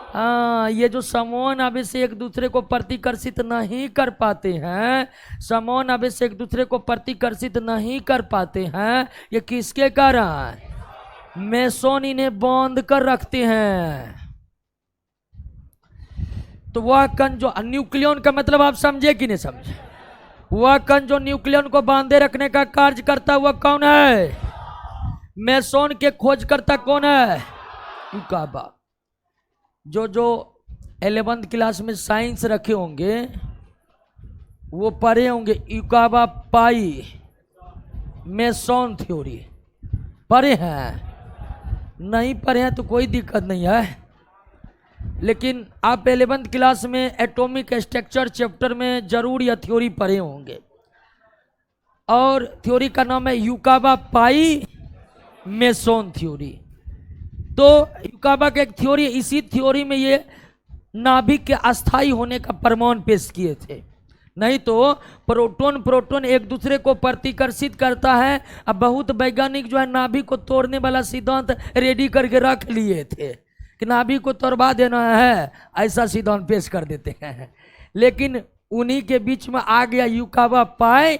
हाँ, ये जो समान आवेश से एक दूसरे को प्रतिकर्षित नहीं कर पाते हैं, समान आवेश से एक दूसरे को प्रतिकर्षित नहीं कर पाते हैं, ये किसके कारण? मेसोन इन्हें बांध कर रखते हैं। तो वह कण जो न्यूक्लियन का मतलब आप समझे कि नहीं समझे? वह कण जो न्यूक्लियन को बांधे रखने का कार्य करता हुआ कौन है? मेसोन के खोजकर्ता कौन है? युकाबा। जो 11th क्लास में साइंस रखे होंगे वो पढ़े होंगे युकाबा पाई मेसोन थ्योरी। पढ़े हैं? नहीं पढ़े हैं तो कोई दिक्कत नहीं है, लेकिन आप 11th क्लास में एटॉमिक स्ट्रक्चर चैप्टर में जरूर यह थ्योरी पढ़े होंगे। और थ्योरी का नाम है युकाबा पाई मेसोन थ्योरी। तो युकाबा का एक थ्योरी, इसी थ्योरी में ये नाभिक के अस्थायी होने का प्रमाण पेश किए थे। नहीं तो प्रोटोन एक दूसरे को प्रतिकर्षित करता है। अब बहुत वैज्ञानिक जो है नाभिक को तोड़ने वाला सिद्धांत रेडी करके रख लिए थे कि नाभिक को तोड़वा देना है, ऐसा सिद्धांत पेश कर देते हैं। लेकिन उन्हीं के बीच में आ गया युकाबा पाई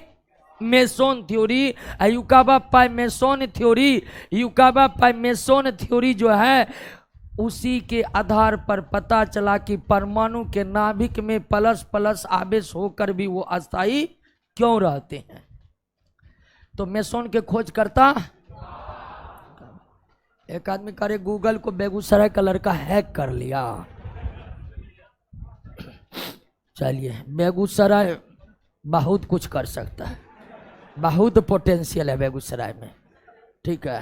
मेसोन थ्योरी। युकाबा पाई मेसोन थ्योरी, युकाबा पाई मेसोन थ्योरी जो है उसी के आधार पर पता चला कि परमाणु के नाभिक में प्लस प्लस आवेश होकर भी वो अस्थायी क्यों रहते हैं। तो मेसोन के खोज करता एक आदमी करे गूगल को बेगूसराय का लड़का हैक कर लिया। चलिए, बेगूसराय बहुत कुछ कर सकता है, बहुत पोटेंशियल है बेगूसराय में। ठीक है,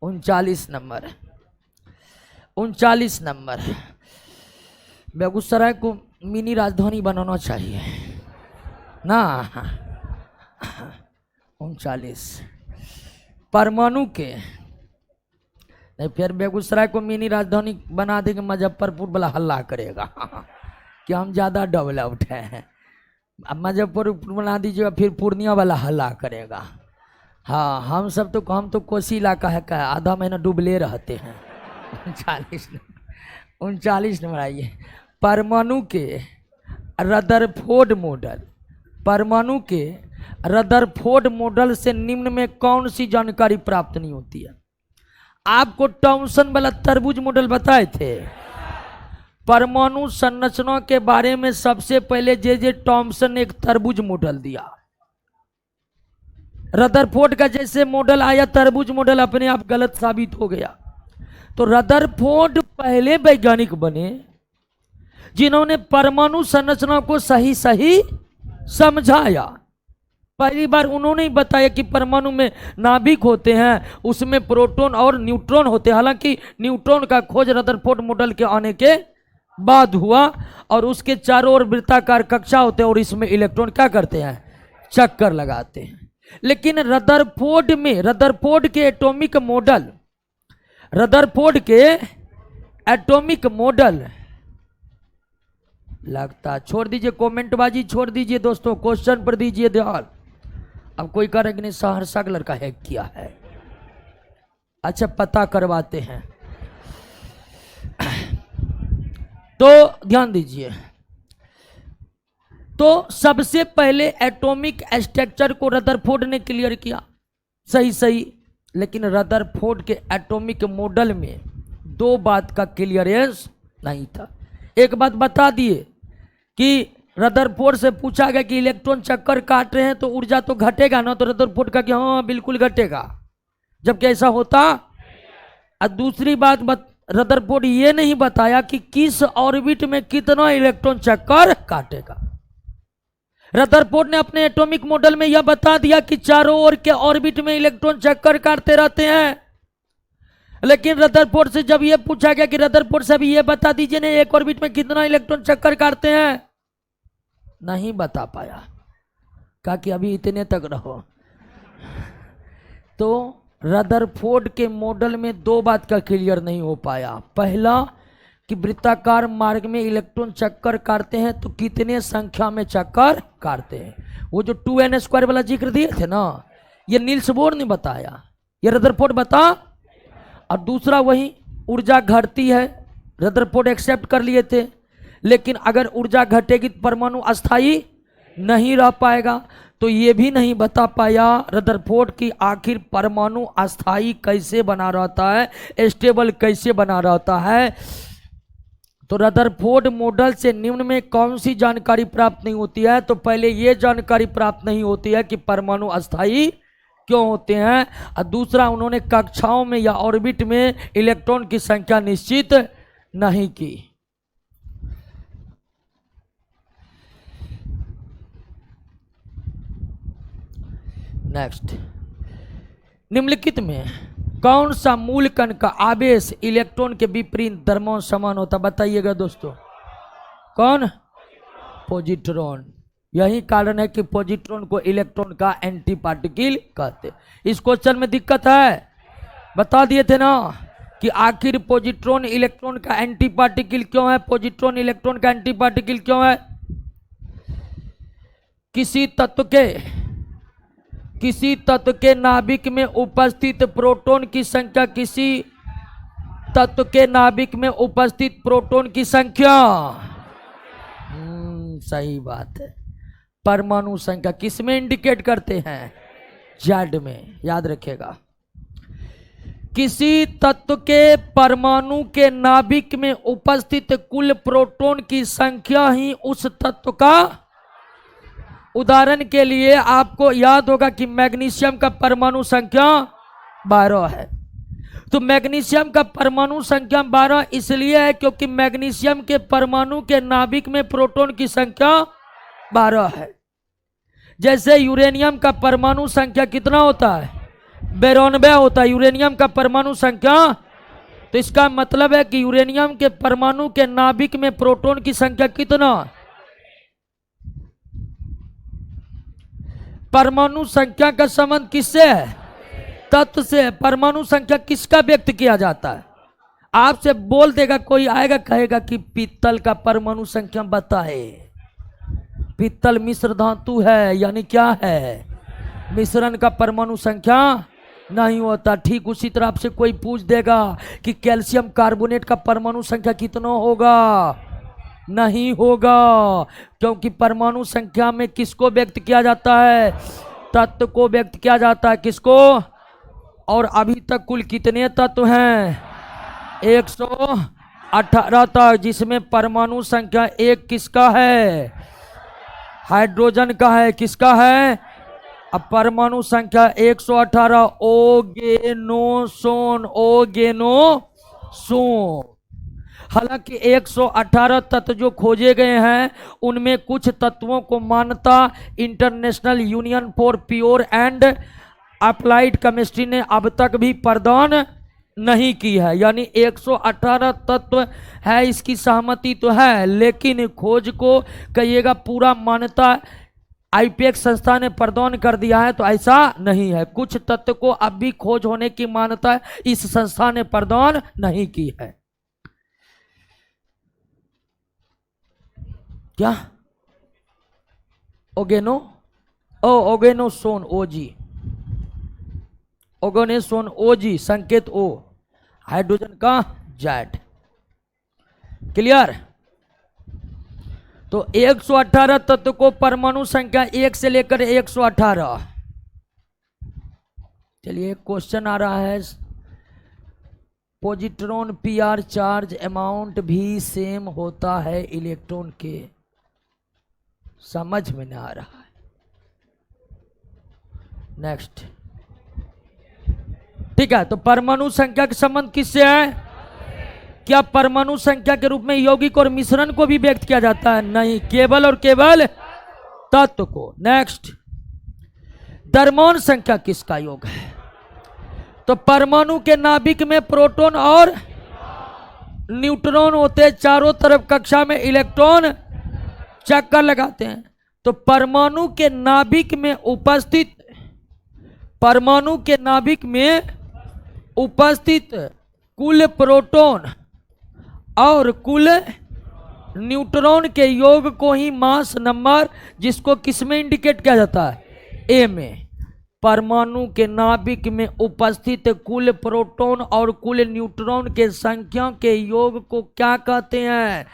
39 नंबर बेगूसराय को मिनी राजधानी बनाना चाहिए ना। 39 परमाणु के नहीं, फिर बेगूसराय को मिनी राजधानी बना देंगे, मुजफ्फरपुर वाला हल्ला करेगा कि हम ज़्यादा डेवलप्ड हैं। अब मुजफ्फरपुर बना दीजिएगा फिर पूर्णिया वाला हल्ला करेगा। हाँ, हम तो कोसी इलाका है का आधा महीना डूबले रहते हैं। 39 नंबर आइए। परमाणु के रदरफोर्ड मॉडल से निम्न में कौन सी जानकारी प्राप्त नहीं होती है? आपको टॉमसन वाला तरबूज मॉडल बताए थे। परमाणु संरचना के बारे में सबसे पहले जे टॉमसन ने एक तरबूज मॉडल दिया। रदरफोर्ड का जैसे मॉडल आया, तरबूज मॉडल अपने आप गलत साबित हो गया। तो रदरफोर्ड पहले वैज्ञानिक बने जिन्होंने परमाणु संरचना को सही समझाया। पहली बार उन्होंने ही बताया कि परमाणु में नाभिक होते हैं, उसमें प्रोटॉन और न्यूट्रॉन होते हैं। हालांकि न्यूट्रॉन का खोज रदरफोर्ड मॉडल के आने के बाद हुआ और उसके चारों ओर वृत्ताकार कक्षा होते हैं और इसमें इलेक्ट्रॉन क्या करते हैं? चक्कर लगाते हैं। लेकिन रदरफोर्ड के एटॉमिक मॉडल लगता, छोड़ दीजिए कमेंटबाजी, छोड़ दीजिए दोस्तों, क्वेश्चन पर दीजिए ध्यान। अब कोई कह रहा है कि नहीं सहरसा का लड़का हैक किया है। अच्छा, पता करवाते हैं। तो ध्यान दीजिए, तो सबसे पहले एटॉमिक स्ट्रक्चर को रदरफोर्ड ने क्लियर किया, सही। लेकिन रदरफोर्ड के एटॉमिक मॉडल में दो बात का क्लियरेंस नहीं था। एक बात बता दिए कि रदरफोर्ड से पूछा गया कि इलेक्ट्रॉन चक्कर काट रहे हैं तो ऊर्जा तो घटेगा ना, तो रदरफोर्ड का कि हाँ बिल्कुल घटेगा, जबकि ऐसा होता। और दूसरी बात रदरफोर्ड ये नहीं बताया कि किस ऑर्बिट में कितना इलेक्ट्रॉन चक्कर काटेगा। रदरफोर्ड ने अपने एटॉमिक मॉडल में यह बता दिया कि चारों ओर के ऑर्बिट में इलेक्ट्रॉन चक्कर काटते रहते हैं। लेकिन रदरफोर्ड से जब यह पूछा गया कि रदरफोर्ड से अभी यह बता दीजिए ना एक ऑर्बिट में कितना इलेक्ट्रॉन चक्कर काटते हैं, नहीं बता पाया, कहा कि अभी इतने तक रहो। तो रदरफोर्ड के मॉडल में दो बात का क्लियर नहीं हो पाया। पहला कि वृत्ताकार मार्ग में इलेक्ट्रॉन चक्कर काटते हैं तो कितने संख्या में चक्कर काटते हैं। वो जो 2n² वाला जिक्र दिए थे ना, ये नील्स बोर ने बताया, ये रदरफोर्ड बता। और दूसरा वही ऊर्जा घटती है, रदरफोर्ड एक्सेप्ट कर लिए थे, लेकिन अगर ऊर्जा घटेगी तो परमाणु अस्थाई नहीं रह पाएगा। तो ये भी नहीं बता पाया रदरफोर्ड की आखिर परमाणु अस्थाई कैसे बना रहता है, स्टेबल कैसे बना रहता है। तो रदरफोर्ड मॉडल से निम्न में कौन सी जानकारी प्राप्त नहीं होती है? तो पहले ये जानकारी प्राप्त नहीं होती है कि परमाणु अस्थाई क्यों होते हैं, और दूसरा उन्होंने कक्षाओं में या ऑर्बिट में इलेक्ट्रॉन की संख्या निश्चित नहीं की। नेक्स्ट, निम्नलिखित में कौन सा मूल कण का आवेश इलेक्ट्रॉन के विपरीत धर्मों समान होता? बताइएगा दोस्तों, कौन? पॉजिट्रॉन। यही कारण है कि पॉजिट्रॉन को इलेक्ट्रॉन का एंटी पार्टिकल कहते। इस क्वेश्चन में दिक्कत है, बता दिए थे ना कि आखिर पॉजिट्रॉन इलेक्ट्रॉन का एंटी पार्टिकल क्यों है? पॉजिट्रॉन इलेक्ट्रॉन का एंटी पार्टिकल क्यों है? किसी तत्व के नाभिक में उपस्थित प्रोटॉन की संख्या, किसी तत्व के नाभिक में उपस्थित प्रोटॉन की संख्या। सही बात है। परमाणु संख्या किस में इंडिकेट करते हैं? जेड में, याद रखिएगा। किसी तत्व के परमाणु के नाभिक में उपस्थित कुल प्रोटॉन की संख्या ही उस तत्व का। उदाहरण के लिए आपको याद होगा कि मैग्नीशियम का परमाणु संख्या 12 है। तो मैग्नीशियम का परमाणु संख्या 12 इसलिए है क्योंकि मैग्नीशियम के परमाणु के नाभिक में प्रोटॉन की संख्या 12 है। जैसे यूरेनियम का परमाणु संख्या कितना होता है? 92 होता है यूरेनियम का परमाणु संख्या। तो इसका मतलब है कि यूरेनियम के परमाणु के नाभिक में प्रोटॉन की संख्या कितना? परमाणु संख्या का संबंध किससे है? तत्व से। परमाणु संख्या किसका व्यक्त किया जाता है? आपसे बोल देगा कोई, आएगा कहेगा कि पीतल का परमाणु संख्या बताए। पीतल मिश्र धातु है, यानी क्या है? मिश्रण का परमाणु संख्या नहीं होता। ठीक उसी तरह आपसे कोई पूछ देगा कि कैल्शियम कार्बोनेट का परमाणु संख्या कितना होगा? नहीं होगा, क्योंकि परमाणु संख्या में किसको व्यक्त किया जाता है? तत्व को व्यक्त किया जाता है। किसको? और अभी तक कुल कितने तत्व हैं? 118 तक, जिसमें परमाणु संख्या 1 किसका है? हाइड्रोजन का है। किसका है? अब परमाणु संख्या 118 ओगेनोसोन। हालांकि 118 तत्व जो खोजे गए हैं उनमें कुछ तत्वों को मान्यता international union for pure and applied chemistry ने अब तक भी प्रदान नहीं की है। यानी 118 तत्व है, इसकी सहमति तो है, लेकिन खोज को कहिएगा पूरा मान्यता आईपीएक्स संस्था ने प्रदान कर दिया है, तो ऐसा नहीं है। कुछ तत्व को अब भी खोज होने की मान्यता इस संस्था ने प्रदान नहीं की है। क्या? ओगेनोसोन ओजी, संकेत ओ, हाइड्रोजन का जेड। क्लियर? तो 118 तत्व को परमाणु संख्या 1 से लेकर 118। चलिए क्वेश्चन आ रहा है, पॉजिट्रॉन पीआर चार्ज अमाउंट भी सेम होता है इलेक्ट्रॉन के? समझ में नहीं आ रहा है। नेक्स्ट, ठीक है। तो परमाणु संख्या का संबंध किससे है? क्या परमाणु संख्या के रूप में यौगिक और मिश्रण को भी व्यक्त किया जाता है? नहीं, केवल और केवल तत्व को। नेक्स्ट, द्रव्यमान संख्या किसका योग है? तो परमाणु के नाभिक में प्रोटॉन और न्यूट्रॉन होते हैं, चारों तरफ कक्षा में इलेक्ट्रॉन चक्कर लगाते हैं। तो परमाणु के नाभिक में उपस्थित कुल प्रोटॉन और कुल न्यूट्रॉन के योग को ही मास नंबर, जिसको किस में इंडिकेट किया जाता है? ए में। परमाणु के नाभिक में उपस्थित कुल प्रोटॉन और कुल न्यूट्रॉन के संख्या के योग को क्या कहते हैं?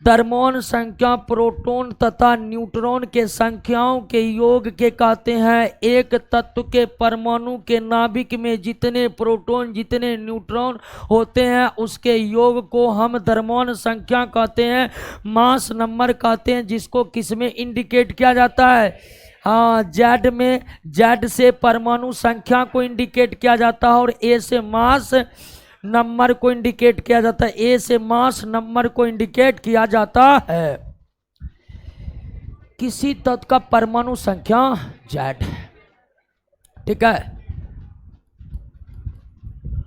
द्रव्यमान संख्या प्रोटॉन तथा न्यूट्रॉन के संख्याओं के योग के कहते हैं। एक तत्व के परमाणु के नाभिक में जितने प्रोटॉन जितने न्यूट्रॉन होते हैं उसके योग को हम द्रव्यमान संख्या कहते हैं, मास नंबर कहते हैं, जिसको किस में इंडिकेट किया जाता है? हाँ, जेड में, जेड से परमाणु संख्या को इंडिकेट किया जाता है और ए से मास नंबर को इंडिकेट किया जाता है। ए से मास नंबर को इंडिकेट किया जाता है। किसी तत्व का परमाणु संख्या जेड, ठीक है,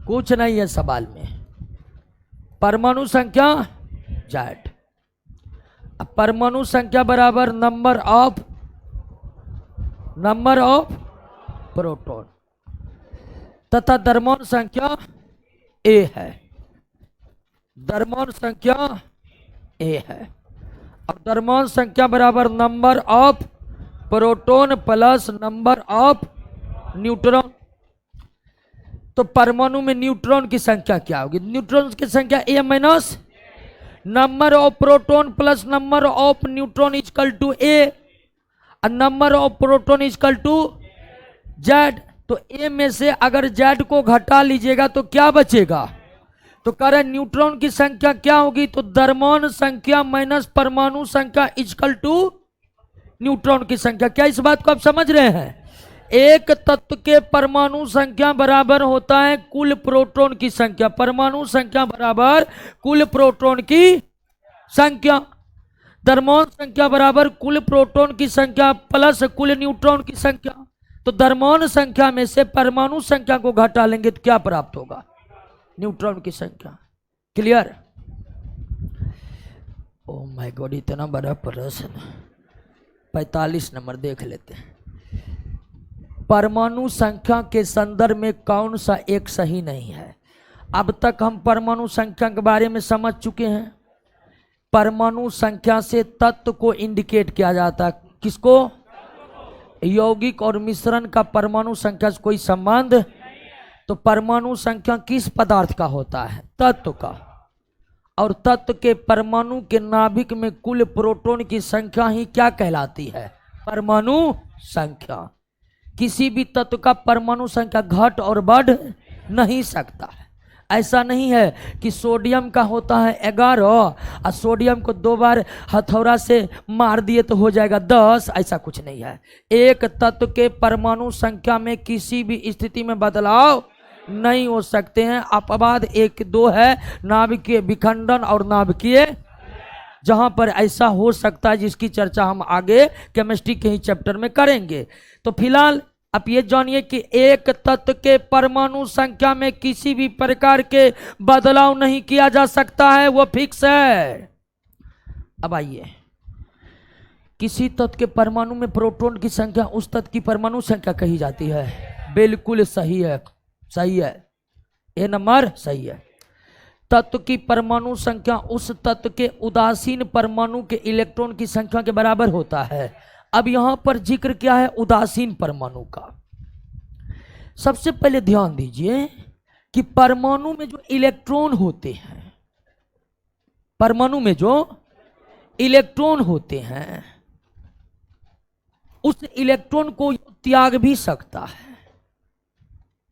कुछ नहीं है सवाल में, परमाणु संख्या जेड। अब परमाणु संख्या बराबर नंबर ऑफ प्रोटॉन तथा द्रव्यमान संख्या ए है, द्रव्यमान संख्या ए है। अब द्रव्यमान संख्या बराबर number of proton plus number of neutron. तो परमाणु में न्यूट्रॉन की संख्या क्या होगी? न्यूट्रॉन की संख्या A minus number of proton plus number of neutron equal to A, number of proton equal to Z. तो ए में से अगर जेड को घटा लीजिएगा तो क्या बचेगा? तो कह रहे न्यूट्रॉन की संख्या क्या होगी? तो द्रव्यमान संख्या माइनस परमाणु संख्या इक्वल टू न्यूट्रॉन की संख्या। क्या इस बात को आप समझ रहे हैं? एक तत्व के परमाणु संख्या बराबर होता है कुल प्रोटॉन की संख्या, परमाणु संख्या बराबर कुल प्रोटॉन की संख्या, द्रव्यमान संख्या बराबर कुल प्रोटॉन की संख्या प्लस कुल न्यूट्रॉन की संख्या। तो द्रव्यमान संख्या में से परमाणु संख्या को घटा लेंगे तो क्या प्राप्त होगा? न्यूट्रॉन की संख्या। क्लियर? ओह माय गॉड, इतना बड़ा प्रश्न। 45 नंबर देख लेते हैं। परमाणु संख्या के संदर्भ में कौन सा एक सही नहीं है? अब तक हम परमाणु संख्या के बारे में समझ चुके हैं। परमाणु संख्या से तत्व को इंडिकेट किया जाता है। किसको? यौगिक और मिश्रण का परमाणु संख्या से कोई संबंध। तो परमाणु संख्या किस पदार्थ का होता है? तत्व का। और तत्व के परमाणु के नाभिक में कुल प्रोटॉन की संख्या ही क्या कहलाती है? परमाणु संख्या। किसी भी तत्व का परमाणु संख्या घट और बढ़ नहीं सकता है। ऐसा नहीं है कि सोडियम का होता है 11 और सोडियम को 2 बार हथौड़ा से मार दिए तो हो जाएगा 10, ऐसा कुछ नहीं है। एक तत्व के परमाणु संख्या में किसी भी स्थिति में बदलाव नहीं हो सकते हैं। अपवाद 1-2 है, नाभिकीय विखंडन और नाभिकीय, जहां पर ऐसा हो सकता है, जिसकी चर्चा हम आगे केमिस्ट्री के ही चैप्टर में करेंगे। तो फिलहाल आप ये जानिए कि एक तत्व के परमाणु संख्या में किसी भी प्रकार के बदलाव नहीं किया जा सकता है, वो फिक्स है। अब आइए, किसी तत्व के परमाणु में प्रोटॉन की संख्या उस तत्व की परमाणु संख्या कही जाती है। बिल्कुल सही है, सही है, ये नंबर सही है। तत्व की परमाणु संख्या उस तत्व के उदासीन परमाणु के इलेक्ट्रॉन की संख्या के बराबर होता है। अब यहां पर जिक्र क्या है? उदासीन परमाणु का। सबसे पहले ध्यान दीजिए कि परमाणु में जो इलेक्ट्रॉन होते हैं, परमाणु में जो इलेक्ट्रॉन होते हैं, उस इलेक्ट्रॉन को त्याग भी सकता है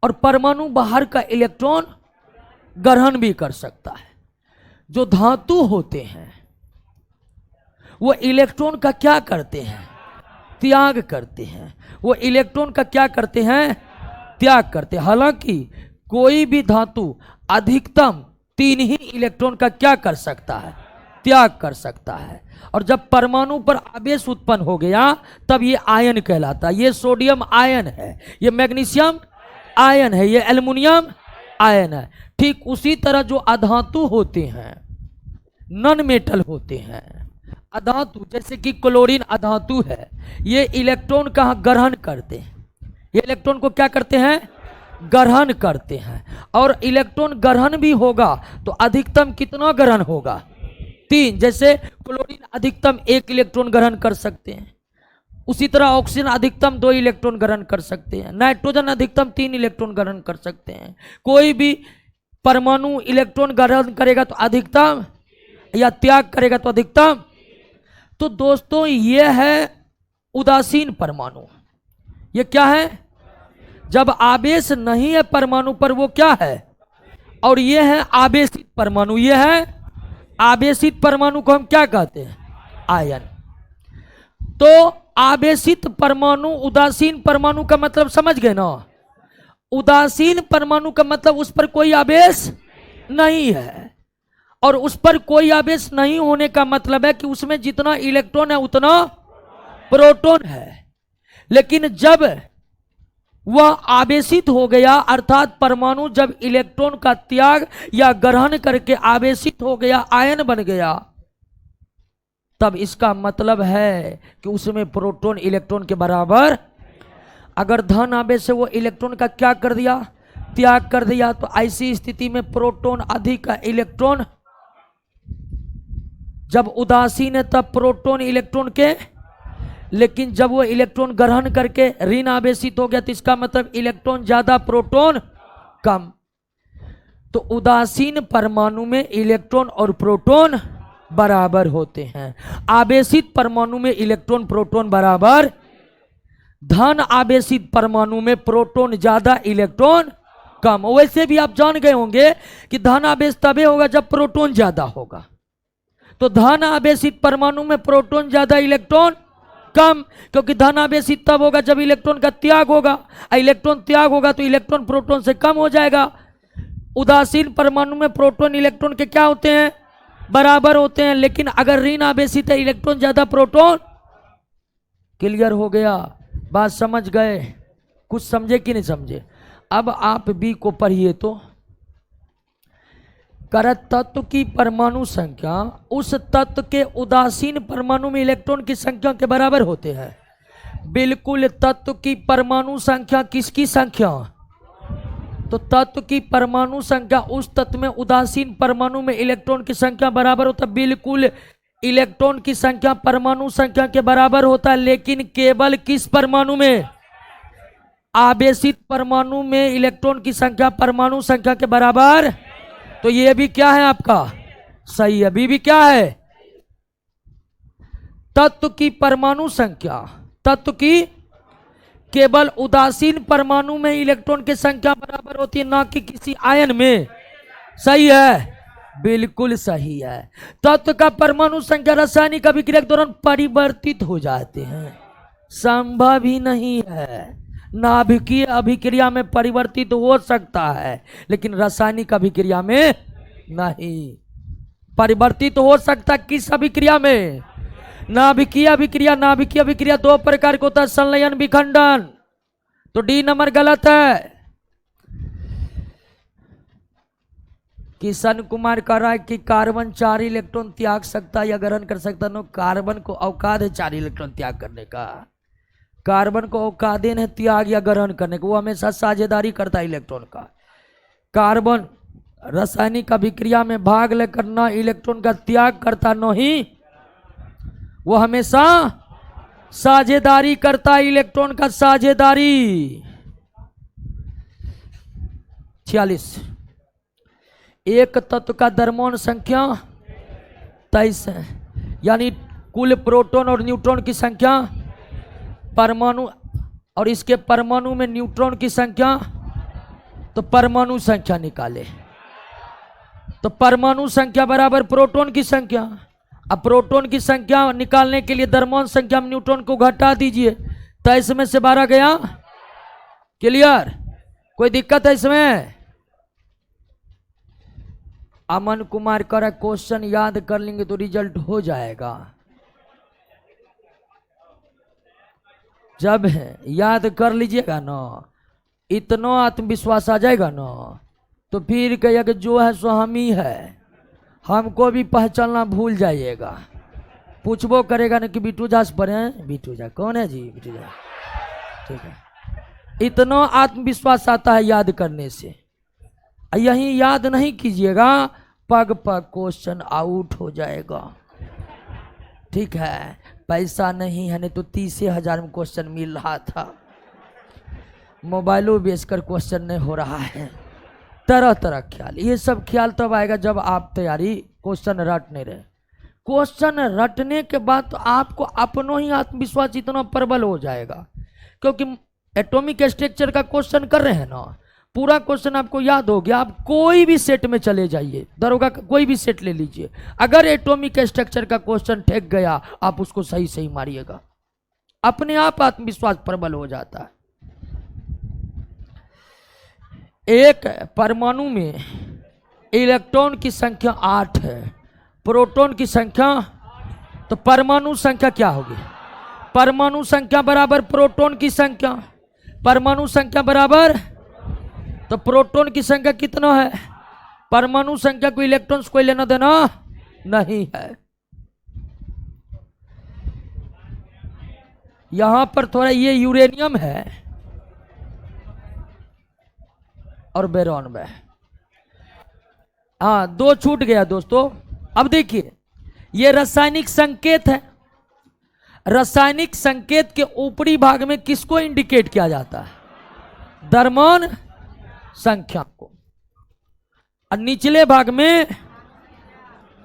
और परमाणु बाहर का इलेक्ट्रॉन ग्रहण भी कर सकता है। जो धातु होते हैं वो इलेक्ट्रॉन का क्या करते हैं? त्याग करते हैं। वो इलेक्ट्रॉन का क्या करते हैं? त्याग करते हैं। हालांकि कोई भी धातु अधिकतम 3 ही इलेक्ट्रॉन का क्या कर सकता है? त्याग कर सकता है। और जब परमाणु पर आवेश उत्पन्न हो गया तब ये आयन कहलाता है। ये सोडियम आयन है, ये मैग्नीशियम आयन है, ये एल्युमिनियम आयन है। ठीक उसी तरह जो अधातु होते हैं, नॉन मेटल होते हैं, अधातु जैसे कि क्लोरीन अधातु है, ये इलेक्ट्रॉन का ग्रहण करते हैं। ये इलेक्ट्रॉन को क्या करते हैं? ग्रहण करते हैं। और इलेक्ट्रॉन ग्रहण भी होगा तो अधिकतम कितना ग्रहण होगा? 3। जैसे क्लोरीन अधिकतम 1 इलेक्ट्रॉन ग्रहण कर सकते हैं, उसी तरह ऑक्सीजन अधिकतम 2 इलेक्ट्रॉन ग्रहण कर सकते हैं, नाइट्रोजन अधिकतम 3 इलेक्ट्रॉन ग्रहण कर सकते हैं। कोई भी परमाणु इलेक्ट्रॉन ग्रहण करेगा तो अधिकतम, या त्याग करेगा तो अधिकतम। तो दोस्तों ये है उदासीन परमाणु। ये क्या है? जब आवेश नहीं है परमाणु पर वो क्या है? और ये है आवेशित परमाणु। ये है आवेशित परमाणु को हम क्या कहते हैं? आयन। तो आवेशित परमाणु, उदासीन परमाणु का मतलब समझ गए ना? उदासीन परमाणु का मतलब उस पर कोई आवेश नहीं है, और उस पर कोई आवेश नहीं होने का मतलब है कि उसमें जितना इलेक्ट्रॉन है उतना प्रोटॉन है। लेकिन जब वह आवेशित हो गया, अर्थात परमाणु जब इलेक्ट्रॉन का त्याग या ग्रहण करके आवेशित हो गया, आयन बन गया, तब इसका मतलब है कि उसमें प्रोटॉन इलेक्ट्रॉन के बराबर। अगर धन आवेश से वो इलेक्ट्रॉन का क्या कर दिया? त्याग कर दिया, तो ऐसी स्थिति में प्रोटॉन अधिक है, इलेक्ट्रॉन जब उदासीन है तब प्रोटॉन इलेक्ट्रॉन के। लेकिन जब वो इलेक्ट्रॉन ग्रहण करके ऋण आवेशित हो गया तो इसका मतलब इलेक्ट्रॉन ज्यादा प्रोटॉन कम। तो उदासीन परमाणु में इलेक्ट्रॉन और प्रोटॉन बराबर होते हैं, आवेशित परमाणु में इलेक्ट्रॉन प्रोटॉन बराबर। धन आवेशित परमाणु में प्रोटॉन ज्यादा इलेक्ट्रॉन कम। वैसे भी आप जान गए होंगे कि धन आवेश तभी होगा जब प्रोटॉन ज्यादा होगा। तो धन आवेशित परमाणु में प्रोटॉन ज्यादा इलेक्ट्रॉन कम, क्योंकि धन आवेशित तब होगा जब इलेक्ट्रॉन का त्याग होगा, इलेक्ट्रॉन त्याग होगा तो इलेक्ट्रॉन प्रोटॉन से कम हो जाएगा। उदासीन परमाणु में प्रोटॉन इलेक्ट्रॉन के क्या होते हैं? बराबर होते हैं। लेकिन अगर ऋण आवेशित है, इलेक्ट्रॉन ज्यादा प्रोटॉन। क्लियर हो गया? बात समझ गए? कुछ समझे कि नहीं समझे? अब आप बी को पढ़िए तो, करत तत्व की परमाणु संख्या उस तत्व के उदासीन परमाणु में इलेक्ट्रॉन की संख्या के बराबर होते हैं। बिल्कुल, तत्व की परमाणु संख्या किसकी संख्या? तो तत्व की परमाणु संख्या उस तत्व में उदासीन परमाणु में इलेक्ट्रॉन की संख्या बराबर होता है। बिल्कुल, इलेक्ट्रॉन की संख्या परमाणु संख्या के बराबर होता है, लेकिन केवल किस परमाणु में? आवेशित परमाणु में इलेक्ट्रॉन की संख्या परमाणु संख्या के बराबर। तो ये भी क्या है आपका? सही है। बी भी क्या है? तत्व की परमाणु संख्या, तत्व की केवल उदासीन परमाणु में इलेक्ट्रॉन की संख्या बराबर होती है, ना कि किसी आयन में। सही है, बिल्कुल सही है। तत्व का परमाणु संख्या रासायनिक अभिक्रिया के दौरान परिवर्तित हो जाते हैं, संभव ही नहीं है। नाभिकीय अभिक्रिया में परिवर्तित हो सकता है, लेकिन रासायनिक अभिक्रिया में नहीं परिवर्तित हो सकता। किस अभिक्रिया में? नाभिकीय अभिक्रिया। नाभिकीय अभिक्रिया दो प्रकार का होता है, संलयन विखंडन। तो डी नंबर गलत है। किशन कुमार कह रहा है कि कार्बन 4 इलेक्ट्रॉन त्याग सकता या ग्रहण कर सकता। नो, कार्बन को औकात है 4 इलेक्ट्रॉन त्याग करने का। कार्बन को औकात है त्याग या ग्रहण करने का, वो हमेशा साझेदारी करता है इलेक्ट्रॉन का। कार्बन रासायनिक अभिक्रिया में भाग लेकर न इलेक्ट्रॉन का त्याग करता नहीं, वो हमेशा साझेदारी करता है इलेक्ट्रॉन का, साझेदारी। 46। एक तत्व का द्रव्यमान संख्या 23 है, यानी कुल प्रोटॉन और न्यूट्रॉन की संख्या, परमाणु और इसके परमाणु में न्यूट्रॉन की संख्या। तो परमाणु संख्या निकाले, तो परमाणु संख्या बराबर प्रोटॉन की संख्या। अब प्रोटॉन की संख्या निकालने के लिए द्रव्यमान संख्या में न्यूट्रॉन को घटा दीजिए, 23 में से 12 गया। क्लियर? कोई दिक्कत है इसमें? अमन कुमार कर क्वेश्चन याद कर लेंगे तो रिजल्ट हो जाएगा। जब याद कर लीजिएगा ना, इतना आत्मविश्वास आ जाएगा ना, तो फिर कहिएगा कि जो है सो हम ही है, हमको भी पहचानना भूल जाइएगा। पूछबो करेगा ना कि बिट्टू झा से पढ़े हैं? बिट्टू झा कौन है जी? बिट्टू झा, ठीक है। इतना आत्मविश्वास आता है याद करने से। यही याद नहीं कीजिएगा, पग पग क्वेश्चन आउट हो जाएगा। ठीक है, पैसा नहीं है, नहीं तो 30,000 में क्वेश्चन मिल रहा था। मोबाइलों बेचकर क्वेश्चन नहीं हो रहा है। तरह तरह ख्याल, ये सब ख्याल तब आएगा जब आप तैयारी क्वेश्चन रट नहीं रहे। क्वेश्चन रटने के बाद तो आपको अपनों ही आत्मविश्वास इतना प्रबल हो जाएगा, क्योंकि एटॉमिक स्ट्रक्चर का क्वेश्चन कर रहे हैं ना, पूरा क्वेश्चन आपको याद हो गया। आप कोई भी सेट में चले जाइए, दरोगा का कोई भी सेट ले लीजिए, अगर एटॉमिक स्ट्रक्चर का क्वेश्चन ठेक गया आप उसको सही सही मारिएगा, अपने आप आत्मविश्वास प्रबल हो जाता है। एक परमाणु में इलेक्ट्रॉन की संख्या 8 है, प्रोटॉन की संख्या, तो परमाणु संख्या क्या होगी? परमाणु संख्या बराबर प्रोटॉन की संख्या, परमाणु संख्या बराबर, तो प्रोटॉन की संख्या कितना है? परमाणु संख्या को इलेक्ट्रॉन्स को लेना देना नहीं है। यहां पर थोड़ा ये यूरेनियम है और बेरोन में, हाँ 2 छूट गया दोस्तों। अब देखिए ये रासायनिक संकेत है, रासायनिक संकेत के ऊपरी भाग में किसको इंडिकेट किया जाता है? द्रव्यमान संख्या को, और निचले भाग में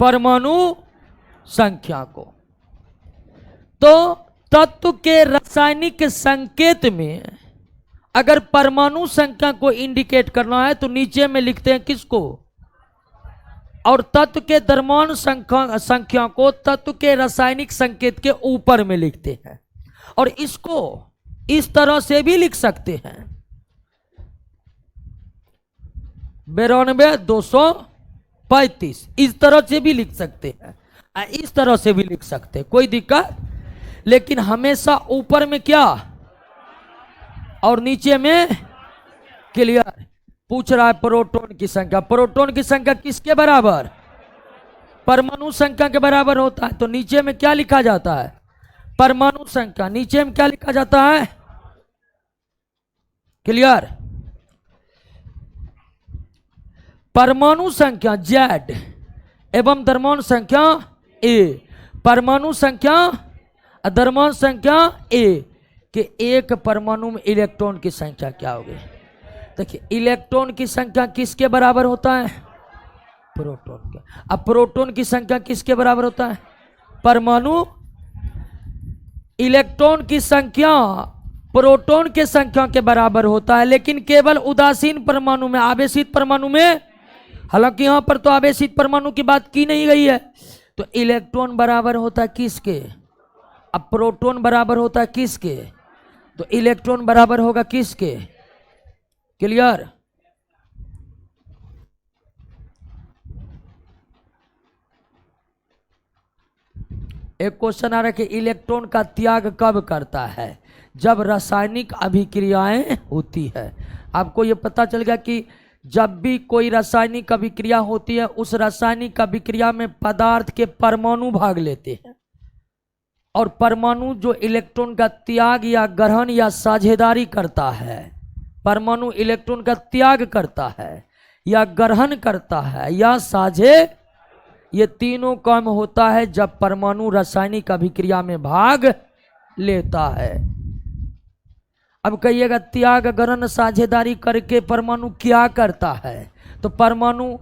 परमाणु संख्या को। तो तत्व के रासायनिक संकेत में अगर परमाणु संख्या को इंडिकेट करना है तो नीचे में लिखते हैं किसको? और तत्व के द्रव्यमान संख्या को तत्व के रासायनिक संकेत के ऊपर में लिखते हैं। और इसको इस तरह से भी लिख सकते हैं, 92 235, इस तरह से भी लिख सकते हैं, इस तरह से भी लिख सकते हैं, कोई दिक्कत। लेकिन हमेशा ऊपर में क्या और नीचे में क्लियर। पूछ रहा है प्रोटॉन की संख्या, प्रोटॉन की संख्या किसके बराबर? परमाणु संख्या के बराबर होता है। तो नीचे में क्या लिखा जाता है? परमाणु संख्या। नीचे में क्या लिखा जाता है? क्लियर। परमाणु संख्या Z एवं द्रव्यमान संख्या A, परमाणु संख्या द्रव्यमान संख्या A कि एक परमाणु में इलेक्ट्रॉन की संख्या क्या होगी? देखिए इलेक्ट्रॉन की संख्या किसके बराबर होता है? प्रोटॉन के। अब प्रोटॉन की संख्या किसके बराबर होता है? परमाणु। इलेक्ट्रॉन की संख्या प्रोटॉन के संख्या के बराबर होता है, लेकिन केवल उदासीन परमाणु में, आवेशित परमाणु में, हालांकि यहां पर तो आवेशित परमाणु की बात की नहीं गई है। तो इलेक्ट्रॉन बराबर होता है किसके? अब प्रोटॉन बराबर होता है किसके? तो इलेक्ट्रॉन बराबर होगा किसके? क्लियर। एक क्वेश्चन आ रहा है कि इलेक्ट्रॉन का त्याग कब करता है? जब रासायनिक अभिक्रियाएं होती है। आपको यह पता चल गया कि जब भी कोई रासायनिक अभिक्रिया होती है उस रासायनिक अभिक्रिया में पदार्थ के परमाणु भाग लेते हैं, और परमाणु जो इलेक्ट्रॉन का त्याग या ग्रहण या साझेदारी करता है, परमाणु इलेक्ट्रॉन का त्याग करता है या ग्रहण करता है या साझे, ये तीनों काम होता है जब परमाणु रासायनिक अभिक्रिया में भाग लेता है। अब कहिएगा त्याग ग्रहण साझेदारी करके परमाणु क्या करता है? तो परमाणु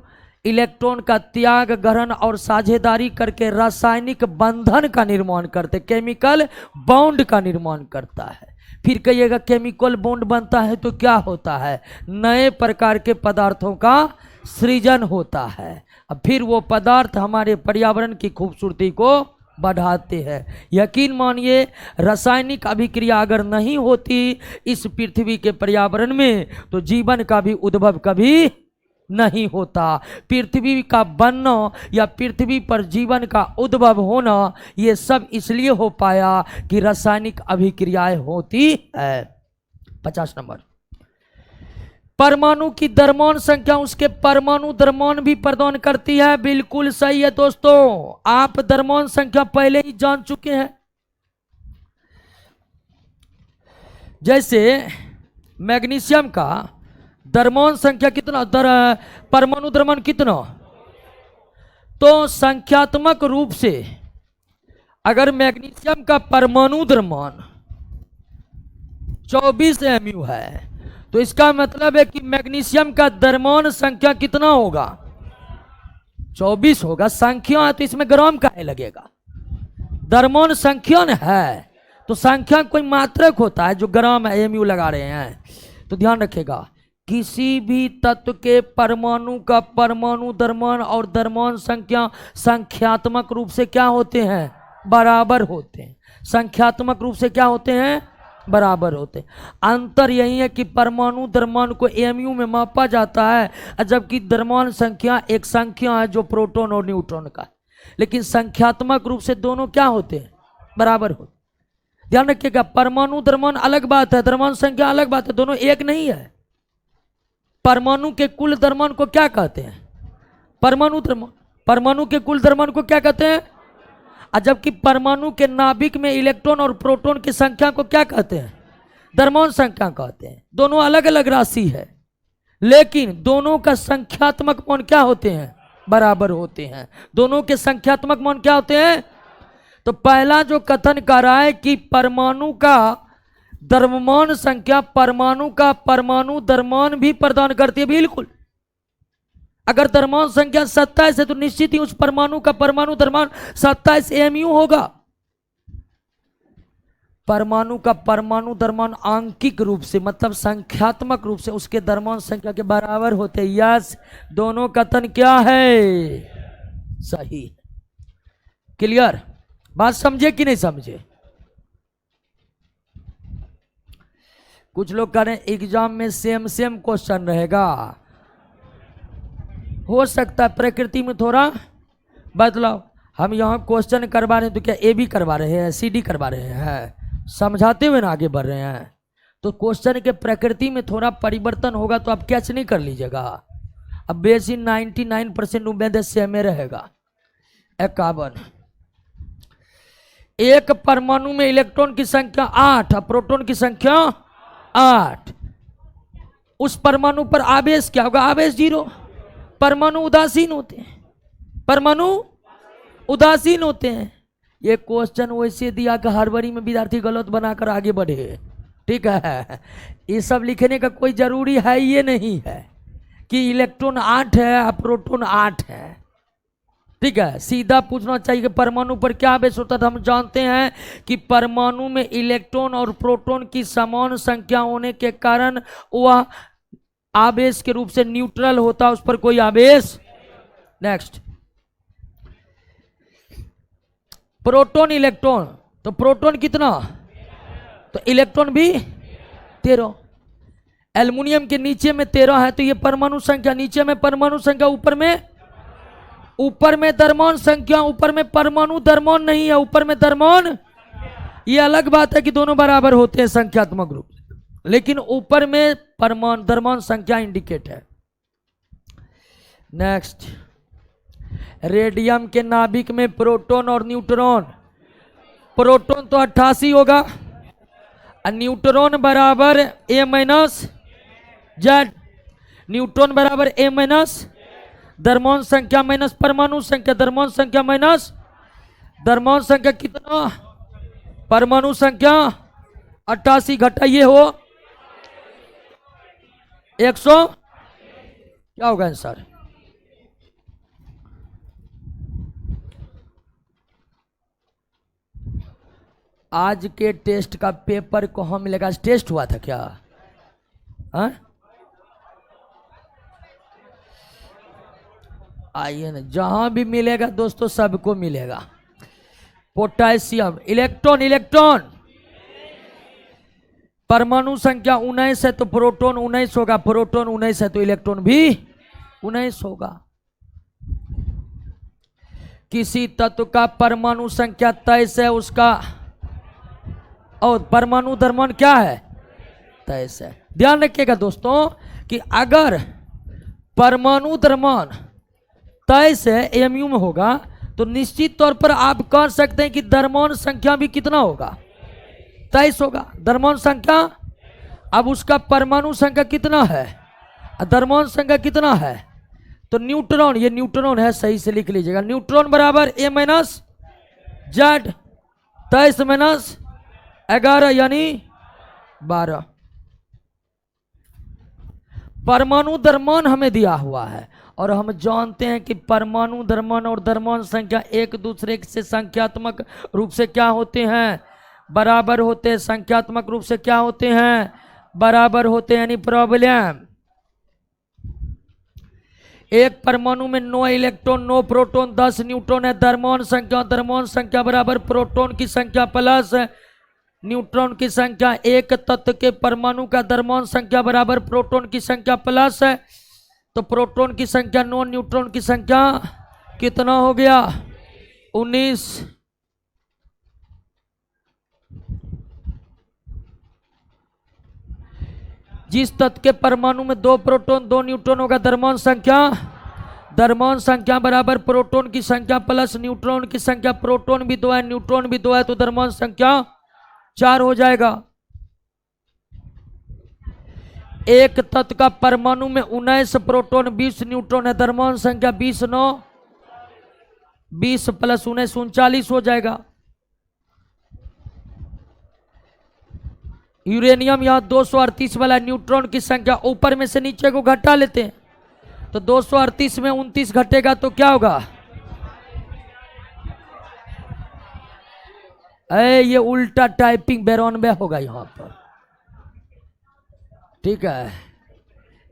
इलेक्ट्रॉन का त्याग ग्रहण और साझेदारी करके रासायनिक बंधन का निर्माण करते, केमिकल बॉन्ड का निर्माण करता है। फिर कहिएगा केमिकल बॉन्ड बनता है तो क्या होता है? नए प्रकार के पदार्थों का सृजन होता है। अब फिर वो पदार्थ हमारे पर्यावरण की खूबसूरती को बढ़ाते हैं। यकीन मानिए रासायनिक अभिक्रिया अगर नहीं होती इस पृथ्वी के पर्यावरण में तो जीवन का भी उद्भव कभी नहीं होता। पृथ्वी का बनना या पृथ्वी पर जीवन का उद्भव होना ये सब इसलिए हो पाया कि रासायनिक अभिक्रियाएं होती है। 50 नंबर, परमाणु की द्रव्यमान संख्या उसके परमाणु द्रव्यमान भी प्रदान करती है। बिल्कुल सही है दोस्तों, आप द्रव्यमान संख्या पहले ही जान चुके हैं। जैसे मैग्नीशियम का द्रव्यमान संख्या कितना, परमाणु द्रव्यमान कितना, तो संख्यात्मक रूप से अगर मैग्नीशियम का परमाणु द्रव्यमान 24 mu है तो इसका मतलब है कि मैग्नीशियम का द्रव्यमान संख्या कितना होगा? 24 होगा। संख्या है तो इसमें ग्राम काहे लगेगा? द्रव्यमान संख्या है तो संख्या कोई मात्रक होता है जो ग्राम है, mu लगा रहे हैं। तो ध्यान रखिएगा, किसी भी तत्व के परमाणु का परमाणु द्रव्यमान और द्रव्यमान संख्या संख्यात्मक रूप से क्या होते हैं? बराबर होते हैं। संख्यात्मक रूप से क्या होते हैं? बराबर होते हैं। अंतर यही है कि परमाणु द्रव्यमान को mu में मापा जाता है, जबकि द्रव्यमान संख्या एक संख्या है जो प्रोटॉन और न्यूट्रॉन का। लेकिन संख्यात्मक रूप से दोनों क्या होते हैं? बराबर होते। ध्यान रखिएगा, परमाणु द्रव्यमान अलग बात है, द्रव्यमान संख्या अलग बात है, दोनों एक नहीं है। परमाणु के कुल द्रव्यमान को क्या कहते हैं? परमाणु द्रव्यमान। परमाणु के कुल द्रव्यमान को क्या कहते हैं? जबकि परमाणु के नाभिक में इलेक्ट्रॉन और प्रोटॉन की संख्या को क्या कहते हैं? द्रव्यमान संख्या कहते हैं। दोनों अलग अलग राशि है, लेकिन दोनों का संख्यात्मक मान क्या होते हैं? बराबर होते हैं। दोनों के संख्यात्मक मान क्या होते हैं? तो पहला जो कथन कर रहा है कि परमाणु का द्रव्यमान संख्या परमाणु का परमाणु द्रव्यमान भी प्रदान करती है। बिल्कुल, अगर द्रव्यमान संख्या 27 है तो निश्चित ही उस परमाणु का परमाणु द्रव्यमान 27 mu होगा। परमाणु का परमाणु द्रव्यमान आंकिक रूप से मतलब संख्यात्मक रूप से उसके द्रव्यमान संख्या के बराबर होते हैं। यस, दोनों कथन क्या है? सही। क्लियर? बात समझे कि नहीं समझे? कुछ लोग कह रहे हैं एग्जाम में सेम क्वेश्चन रहेगा। हो सकता है प्रकृति में थोड़ा बदलाव। हम यहाँ क्वेश्चन करवा रहे हैं तो क्या ए भी करवा रहे हैं, सी डी करवा रहे हैं, समझाते हुए ना आगे बढ़ रहे हैं। तो क्वेश्चन के प्रकृति में थोड़ा परिवर्तन होगा तो आप कैच नहीं कर लीजिएगा। अब बेसिक 99% उम्मीद सेम रहेगा। 51। एक परमाणु में इलेक्ट्रॉन की संख्या 8 और प्रोटॉन की संख्या 8। उस परमाणु पर आवेश क्या होगा? आवेश 0। परमाणु उदासीन होते हैं। परमाणु उदासीन होते हैं। ये क्वेश्चन वैसे दिया कि हड़बड़ी में विद्यार्थी गलत बनाकर आगे बढ़े। ठीक है, ये सब लिखने का कोई जरूरी है ये नहीं है कि इलेक्ट्रॉन 8 है और प्रोटॉन 8 है। ठीक है, सीधा पूछना चाहिए कि परमाणु पर क्या आवेश होता था। हम जानते हैं कि परमाणु में इलेक्ट्रॉन और प्रोटॉन की समान संख्या होने के कारण वह आवेश के रूप से न्यूट्रल होता, उस पर कोई आवेश। नेक्स्ट, प्रोटॉन इलेक्ट्रॉन, तो प्रोटॉन कितना? तो इलेक्ट्रॉन भी 13। एल्युमिनियम के नीचे में 13 है तो ये परमाणु संख्या, नीचे में परमाणु संख्या, ऊपर में द्रव्यमान संख्या, ऊपर में परमाणु द्रव्यमान नहीं है, ऊपर में द्रव्यमान। ये अलग बात है कि दोनों बराबर होते हैं संख्यात्मक रूप से, लेकिन ऊपर में परमाणु द्रव्यमान संख्या इंडिकेट है। नेक्स्ट, रेडियम के नाभिक में प्रोटॉन और न्यूट्रॉन। प्रोटॉन तो 88 होगा और न्यूट्रॉन बराबर A-Z। न्यूट्रॉन बराबर A- द्रव्यमान संख्या माइनस परमाणु संख्या, द्रव्यमान संख्या माइनस द्रव्यमान संख्या कितना? परमाणु संख्या 88 घटाइए हो 100। क्या होगा आंसर? आज के टेस्ट का पेपर कहाँ मिलेगा? टेस्ट हुआ था क्या? हाँ, आइए ना, जहां भी मिलेगा दोस्तों सबको मिलेगा। पोटेशियम, इलेक्ट्रॉन परमाणु संख्या 19 है तो प्रोटॉन 19 होगा, प्रोटॉन 19 है तो इलेक्ट्रॉन भी 19 होगा। किसी तत्व का परमाणु संख्या 23 है, उसका और परमाणु द्रव्यमान क्या है? 23 है। ध्यान रखिएगा दोस्तों कि अगर परमाणु द्रव्यमान 23 है mu में होगा तो निश्चित तौर पर आप कह सकते हैं कि द्रव्यमान संख्या भी कितना होगा? 23 होगा। द्रव्यमान संख्या, अब उसका परमाणु संख्या कितना है? द्रव्यमान संख्या कितना है? तो न्यूट्रॉन, ये न्यूट्रॉन है, सही से लिख लीजिएगा। न्यूट्रॉन बराबर A-Z। 23 माइनस 11 यानी 12। परमाणु द्रव्यमान हमें दिया हुआ है और हम जानते हैं कि परमाणु द्रव्यमान और द्रव्यमान संख्या एक दूसरे से संख्यात्मक रूप से क्या होते हैं, बराबर होते हैं। संख्यात्मक रूप से क्या होते हैं, बराबर होते हैं। यानी प्रॉब्लम, एक परमाणु में 9 इलेक्ट्रॉन 9 प्रोटॉन 10 न्यूट्रॉन है। द्रव्यमान संख्या बराबर प्रोटॉन की संख्या प्लस न्यूट्रॉन की संख्या। एक तत्व के परमाणु का द्रव्यमान संख्या बराबर प्रोटॉन की संख्या प्लस है, तो प्रोटॉन की संख्या 9 न्यूट्रॉन की संख्या कितना हो गया, 19। जिस तत्व के परमाणु में 2 प्रोटॉन 2 न्यूट्रॉन होगा, द्रव्यमान संख्या बराबर प्रोटॉन की संख्या प्लस न्यूट्रॉन की संख्या। प्रोटॉन भी 2 है न्यूट्रॉन भी 2 है, तो द्रव्यमान संख्या 4 हो जाएगा। एक तत्व का परमाणु में 19 प्रोटॉन 20 न्यूट्रॉन है। द्रव्यमान संख्या 20 9 20 प्लस 19 39 हो जाएगा। यूरेनियम यहां 238 वाला न्यूट्रॉन की संख्या, ऊपर में से नीचे को घटा लेते हैं, तो 238 में 29 घटेगा तो क्या होगा, ये उल्टा टाइपिंग 92 होगा यहां पर, ठीक है,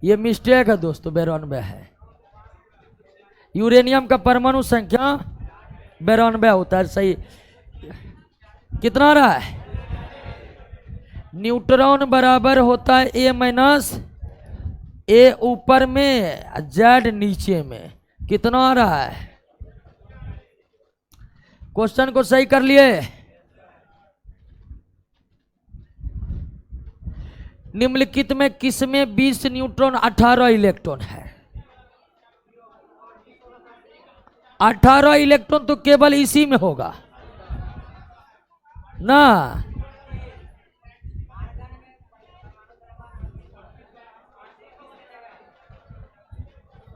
ये मिस्टेक है दोस्तों, 92 है। यूरेनियम का परमाणु संख्या 92 होता है, सही। कितना आ रहा है, न्यूट्रॉन बराबर होता है ए माइनस ए ऊपर में जेड नीचे में। कितना आ रहा है, क्वेश्चन को सही कर लिए। निम्नलिखित में किसमें 20 न्यूट्रॉन 18 इलेक्ट्रॉन है। 18 इलेक्ट्रॉन तो केवल इसी में होगा ना,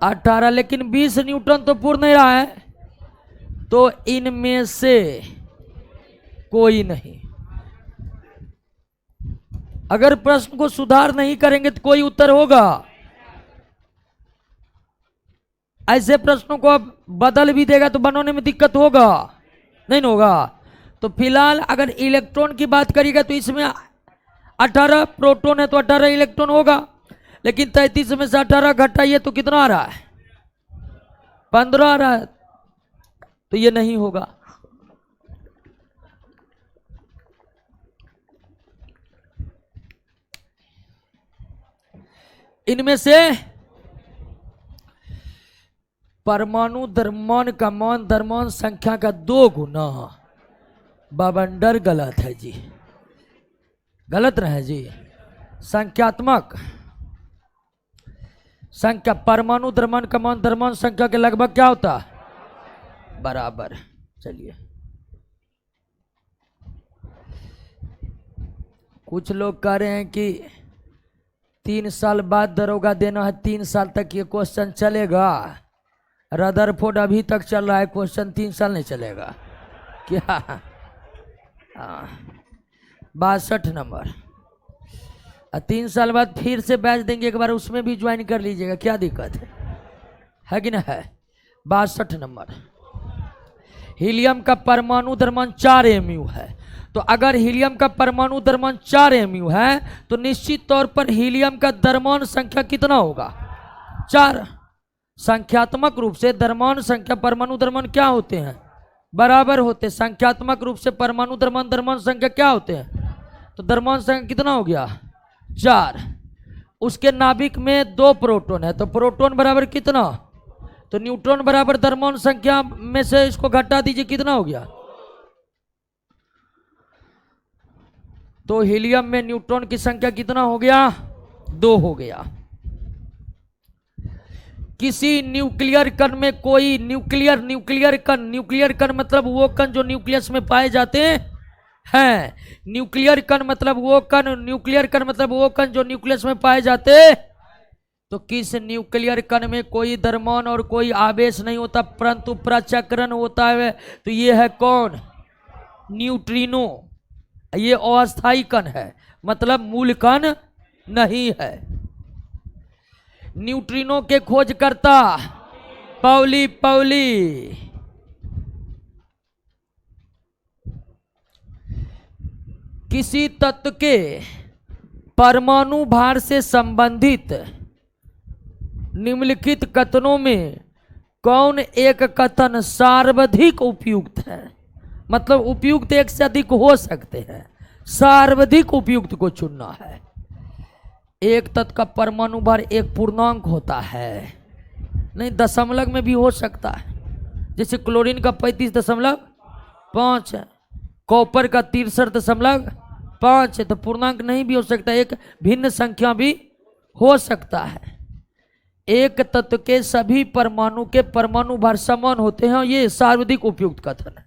18, लेकिन 20 न्यूट्रॉन तो पूर्ण नहीं रहा है, तो इनमें से कोई नहीं। अगर प्रश्न को सुधार नहीं करेंगे तो कोई उत्तर होगा। ऐसे प्रश्नों को अब बदल भी देगा तो बनाने में दिक्कत होगा, नहीं होगा। तो फिलहाल अगर इलेक्ट्रॉन की बात करिएगा तो इसमें 18 प्रोटॉन है तो 18 इलेक्ट्रॉन होगा, लेकिन 33 में से 18 घटाइए तो कितना आ रहा है, 15 आ रहा है, तो ये नहीं होगा। इनमें से परमाणु द्रव्यमान का मान द्रव्यमान संख्या का 2 गुना। बाबंडर गलत है जी, गलत रहे जी। संख्यात्मक संख्या परमाणु द्रव्यमान का मान द्रव्यमान संख्या के लगभग क्या होता है, बराबर। चलिए, कुछ लोग कह रहे हैं कि 3 साल बाद दरोगा देना है, 3 साल तक ये क्वेश्चन चलेगा। रदरफोर्ड अभी तक चल रहा है क्वेश्चन, 3 साल नहीं चलेगा क्या। 62 नंबर, 3 साल बाद फिर से बैच देंगे, एक बार उसमें भी ज्वाइन कर लीजिएगा, क्या दिक्कत है कि ना है। 62 नंबर, हीलियम का परमाणु द्रव्यमान 4 mu है। तो अगर हीलियम का परमाणु द्रव्यमान 4 mu है तो निश्चित तौर पर हीलियम का द्रव्यमान संख्या कितना होगा, 4। संख्यात्मक रूप से द्रव्यमान संख्या परमाणु द्रव्यमान क्या होते हैं, बराबर होते। संख्यात्मक रूप से परमाणु द्रव्यमान संख्या क्या होते हैं, तो द्रव्यमान संख्या कितना हो गया, 4। उसके नाभिक में 2 प्रोटॉन है, तो प्रोटॉन बराबर कितना, तो न्यूट्रॉन बराबर द्रव्यमान संख्या में से इसको घटा दीजिए, कितना हो गया। तो हीलियम में न्यूट्रॉन की संख्या कितना हो गया, 2 हो गया। किसी न्यूक्लियर कण में कोई न्यूक्लियर कण मतलब वो कण जो न्यूक्लियस में पाए जाते हैं। न्यूक्लियर कण मतलब वो कण जो न्यूक्लियस में पाए जाते। तो किस न्यूक्लियर कण में कोई द्रव्यमान और कोई आवेश नहीं होता परंतु प्रचक्रण होता है, तो ये है कौन, न्यूट्रिनो, ये अस्थायी कण है, मतलब मूल कण नहीं है। न्यूट्रिनो के खोजकर्ता पाउली किसी तत्व के परमाणु भार से संबंधित निम्नलिखित कथनों में कौन एक कथन सर्वाधिक उपयुक्त है? मतलब उपयुक्त एक से अधिक हो सकते हैं, सर्वाधिक उपयुक्त को चुनना है। एक तत्व का परमाणु भार एक पूर्णांक होता है, नहीं दशमलव में भी हो सकता है। जैसे क्लोरीन का 35.5 है, कॉपर का 63.5 है, तो पूर्णांक नहीं भी हो सकता, एक भिन्न संख्या भी हो सकता है। एक तत्व के सभी परमाणु के परमाणु भार समान होते हैं, ये सर्वाधिक उपयुक्त कथन है।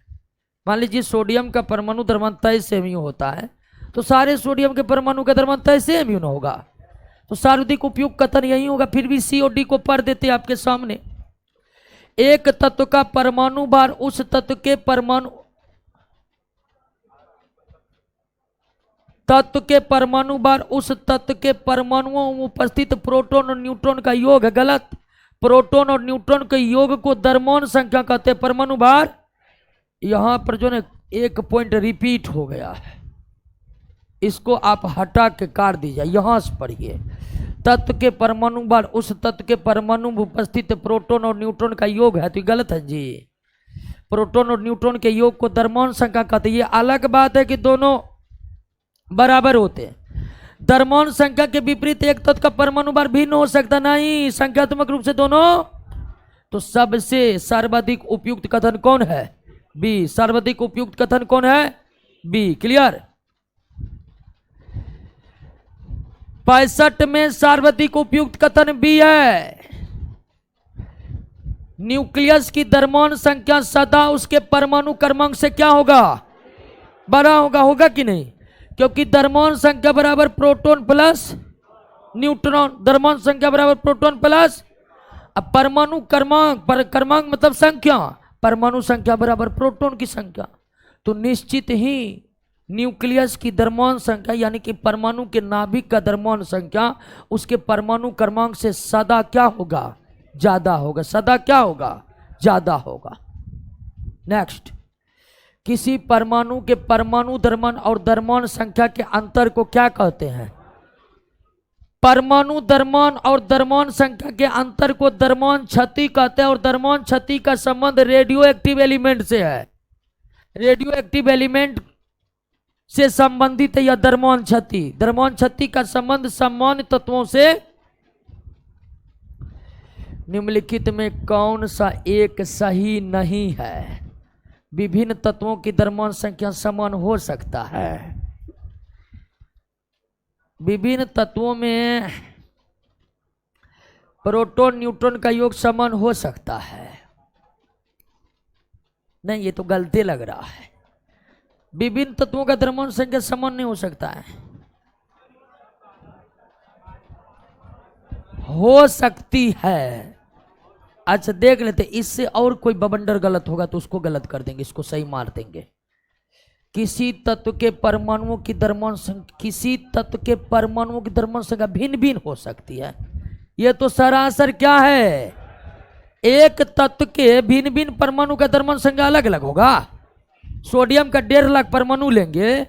मान लीजिए सोडियम का परमाणु द्रव्यमान 23 MU होता है, तो सारे सोडियम के परमाणु का द्रव्यमान 23 MU न होगा, तो सर्वाधिक उपयुक्त कथन यही होगा। फिर भी सी और डी को पढ़ देते हैं आपके सामने। एक तत्व का परमाणु भार उस तत्व के परमाणु भार उस तत्व के परमाणुओं में उपस्थित प्रोटॉन और न्यूट्रॉन का योग है। गलत। प्रोटॉन और न्यूट्रॉन के योग को द्रव्यमान संख्या कहते हैं, परमाणु भार। यहां पर जो है एक पॉइंट रिपीट हो गया है, इसको आप हटा के काट दीजिए। यहां से पढ़िए, तत्व के परमाणु भार उस तत्व के परमाणु में उपस्थित प्रोटॉन और न्यूट्रॉन का योग है, तो गलत है जी। प्रोटॉन और न्यूट्रॉन के योग को द्रव्यमान संख्या कहते हैं। ये अलग बात है कि दोनों बराबर होते हैं। द्रव्यमान संख्या के विपरीत एक तत्व का परमाणु भार भिन्न हो सकता नहीं, संख्यात्मक रूप से दोनों। तो सबसे सर्वाधिक उपयुक्त कथन कौन है? बी। सर्वाधिक उपयुक्त कथन कौन है? बी। क्लियर। 65 में सर्वाधिक उपयुक्त कथन बी है। न्यूक्लियस की द्रव्यमान संख्या सदा उसके परमाणु क्रमांक से क्या होगा? बड़ा होगा। होगा कि नहीं? क्योंकि द्रव्यमान संख्या बराबर प्रोटॉन प्लस न्यूट्रॉन, द्रव्यमान संख्या बराबर प्रोटॉन प्लस, अब परमाणु क्रमांक, क्रमांक मतलब संख्या, परमाणु संख्या बराबर प्रोटॉन की संख्या, तो निश्चित ही न्यूक्लियस की द्रव्यमान संख्या यानी कि परमाणु के नाभिक का द्रव्यमान संख्या उसके परमाणु क्रमांक से सदा क्या होगा? ज्यादा होगा। सदा क्या होगा? ज्यादा होगा। नेक्स्ट, किसी परमाणु के परमाणु द्रव्यमान और द्रव्यमान संख्या के अंतर को क्या कहते हैं? परमाणु द्रव्यमान और द्रव्यमान संख्या के अंतर को द्रव्यमान क्षति कहते हैं, और द्रव्यमान क्षति का संबंध रेडियो एक्टिव एलिमेंट से है। रेडियो एक्टिव एलिमेंट से संबंधित है यह द्रव्यमान क्षति। द्रव्यमान क्षति का संबंध सामान्य तत्वों से। निम्नलिखित में कौन सा एक सही नहीं है? विभिन्न तत्वों की द्रव्यमान संख्या समान हो सकता है। विभिन्न तत्वों में प्रोटॉन न्यूट्रॉन का योग समान हो सकता है। नहीं, ये तो गलती लग रहा है। विभिन्न तत्वों का द्रव्यमान संख्या समान नहीं हो सकता है। हो सकती है। अच्छा देख लेते, इससे और कोई बवंडर गलत होगा तो उसको गलत कर देंगे, इसको सही मार देंगे। किसी तत्व के परमाणुओं की द्रव्यमान संख्या, किसी तत्व के परमाणुओं की द्रव्यमान संख्या भिन्न भिन्न हो सकती है। यह तो सरासर क्या है? एक तत्व के भिन्न भिन्न परमाणु का द्रव्यमान संख्या अलग अलग होगा। सोडियम का 1.5 लाख परमाणु लेंगे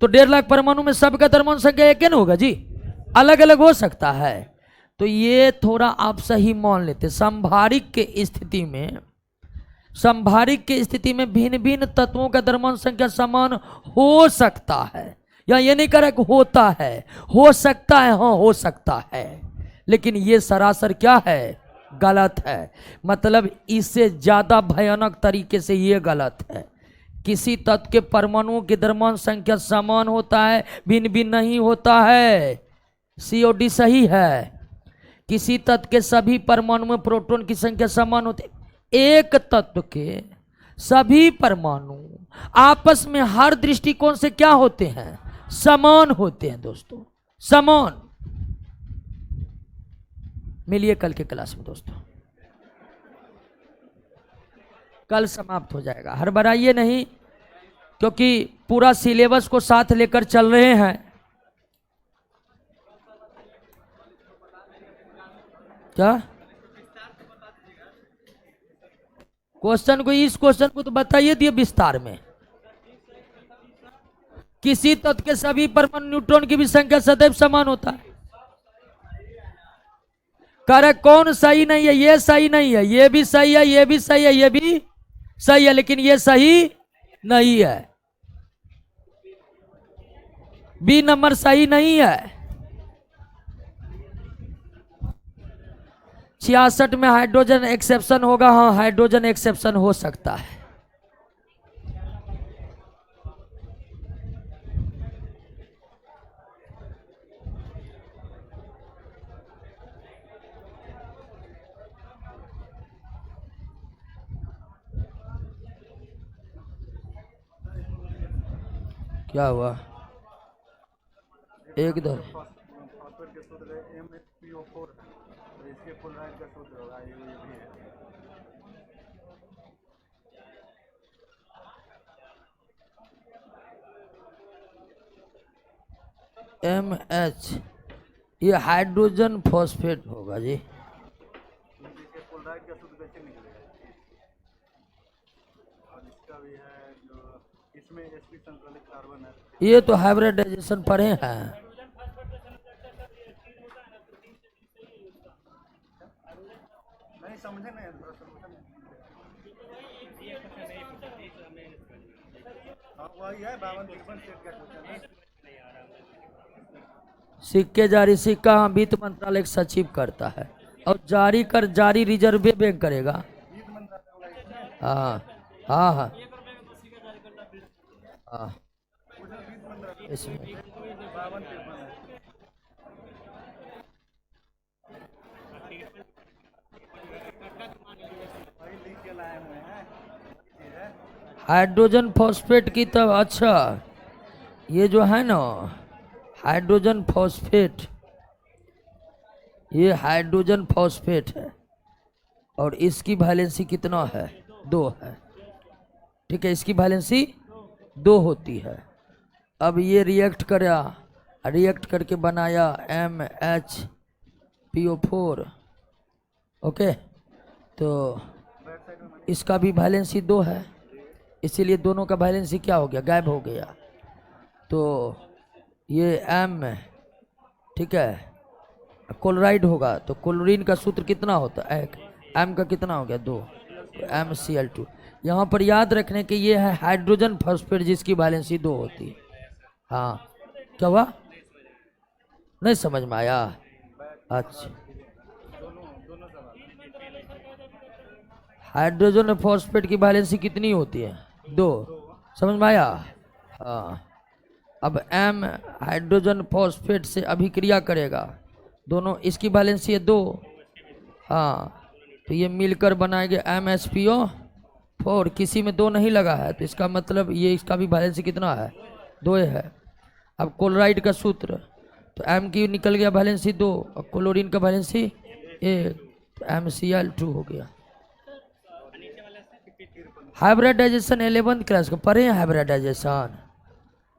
तो 1.5 लाख परमाणु में सबका द्रव्यमान संख्या एक न होगा जी, अलग अलग हो सकता है। तो ये थोड़ा आप सही मान लेते। संभारिक के स्थिति में भिन्न भिन्न तत्वों का द्रव्यमान संख्या समान हो सकता है, या ये नहीं कह कि होता है, हो सकता है। हाँ हो सकता है, लेकिन ये सरासर क्या है? गलत है। मतलब इससे ज्यादा भयानक तरीके से ये गलत है। किसी तत्व के परमाणुओं की द्रव्यमान संख्या समान होता है, भिन्न भिन्न नहीं होता है। सी और डी सही है। किसी तत्व के सभी परमाणु में प्रोटॉन की संख्या समान होती है। एक तत्व के सभी परमाणु आपस में हर दृष्टिकोण से क्या होते हैं? समान होते हैं दोस्तों, समान। मिलिए कल के क्लास में दोस्तों, कल समाप्त हो जाएगा, हड़बड़ाइए नहीं। क्योंकि पूरा सिलेबस को साथ लेकर चल रहे हैं। क्या क्वेश्चन को, इस क्वेश्चन को तो बताइए दिए विस्तार में। किसी तत्व के सभी परमाणु न्यूट्रॉन की भी संख्या सदैव समान होता है। करे कौन सही नहीं है? ये सही नहीं है, ये भी सही है, ये भी सही है, ये भी सही है, लेकिन ये सही नहीं है। बी नंबर सही नहीं है। 66 में हाइड्रोजन एक्सेप्शन होगा। हाँ, हाइड्रोजन एक्सेप्शन हो सकता है। क्या हुआ? एकदम MH, ये हाइड्रोजन फॉस्फेट होगा जी। ये तो हाइब्रिडाइजेशन पढ़े हैं। नहीं समझे नहीं। सिक्के जारी, सिक्का वित्त मंत्रालय सचिव करता है और जारी रिजर्व बैंक करेगा। हाँ हाँ हाँ हाँ, इसमें हाइड्रोजन फॉस्फेट की तब। अच्छा, ये जो है ना हाइड्रोजन फॉस्फेट, ये हाइड्रोजन फॉस्फेट है और इसकी वैलेंसी कितना है? 2 है। ठीक है, इसकी वैलेंसी 2 होती है। अब ये रिएक्ट करके बनाया MHPO4। ओके, तो इसका भी वैलेंसी 2 है, इसीलिए दोनों का वैलेंसी क्या हो गया? गायब हो गया। तो ये M, ठीक है, क्लोराइड होगा तो क्लोरीन का सूत्र कितना होता है? M का कितना हो गया? 2, तो MCl2। यहाँ पर याद रखने के ये है हाइड्रोजन फॉस्फेट जिसकी वैलेंसी 2 होती है। हाँ, क्या हुआ? नहीं समझ में आया? अच्छा, हाइड्रोजन फॉस्फेट की वैलेंसी कितनी होती है? 2। समझ में आया? हाँ। अब M हाइड्रोजन फॉस्फेट से अभिक्रिया करेगा, दोनों, इसकी वैलेंसी है 2। हाँ, तो ये मिलकर बनाएंगे MHPO4। किसी में 2 नहीं लगा है तो इसका मतलब ये, इसका भी वैलेंसी कितना है? 2 है। अब क्लोराइड का सूत्र, तो M की निकल गया वैलेंसी 2 और क्लोरीन का वैलेंसी 1, तो MCl2 हो गया। हाइब्रिडाइजेशन 11th क्लास का पढ़े हैं।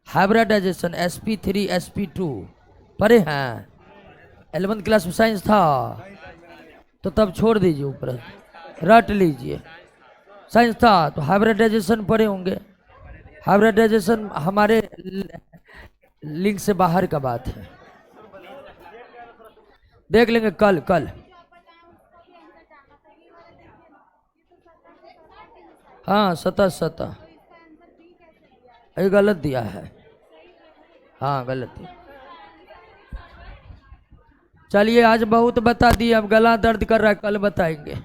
हाइब्रिडाइजेशन sp3 sp2 पढ़े हैं। 11th क्लास में साइंस था तो तब छोड़ दीजिए, ऊपर रट लीजिए। साइंस था तो हाइब्रिडाइजेशन पढ़े होंगे। हाइब्रिडाइजेशन हमारे लिंक से बाहर का बात है, देख लेंगे कल। हाँ, सतह ये गलत दिया है। हाँ, गलत दिया। चलिए, आज बहुत बता दिए, अब गला दर्द कर रहा है, कल बताएंगे।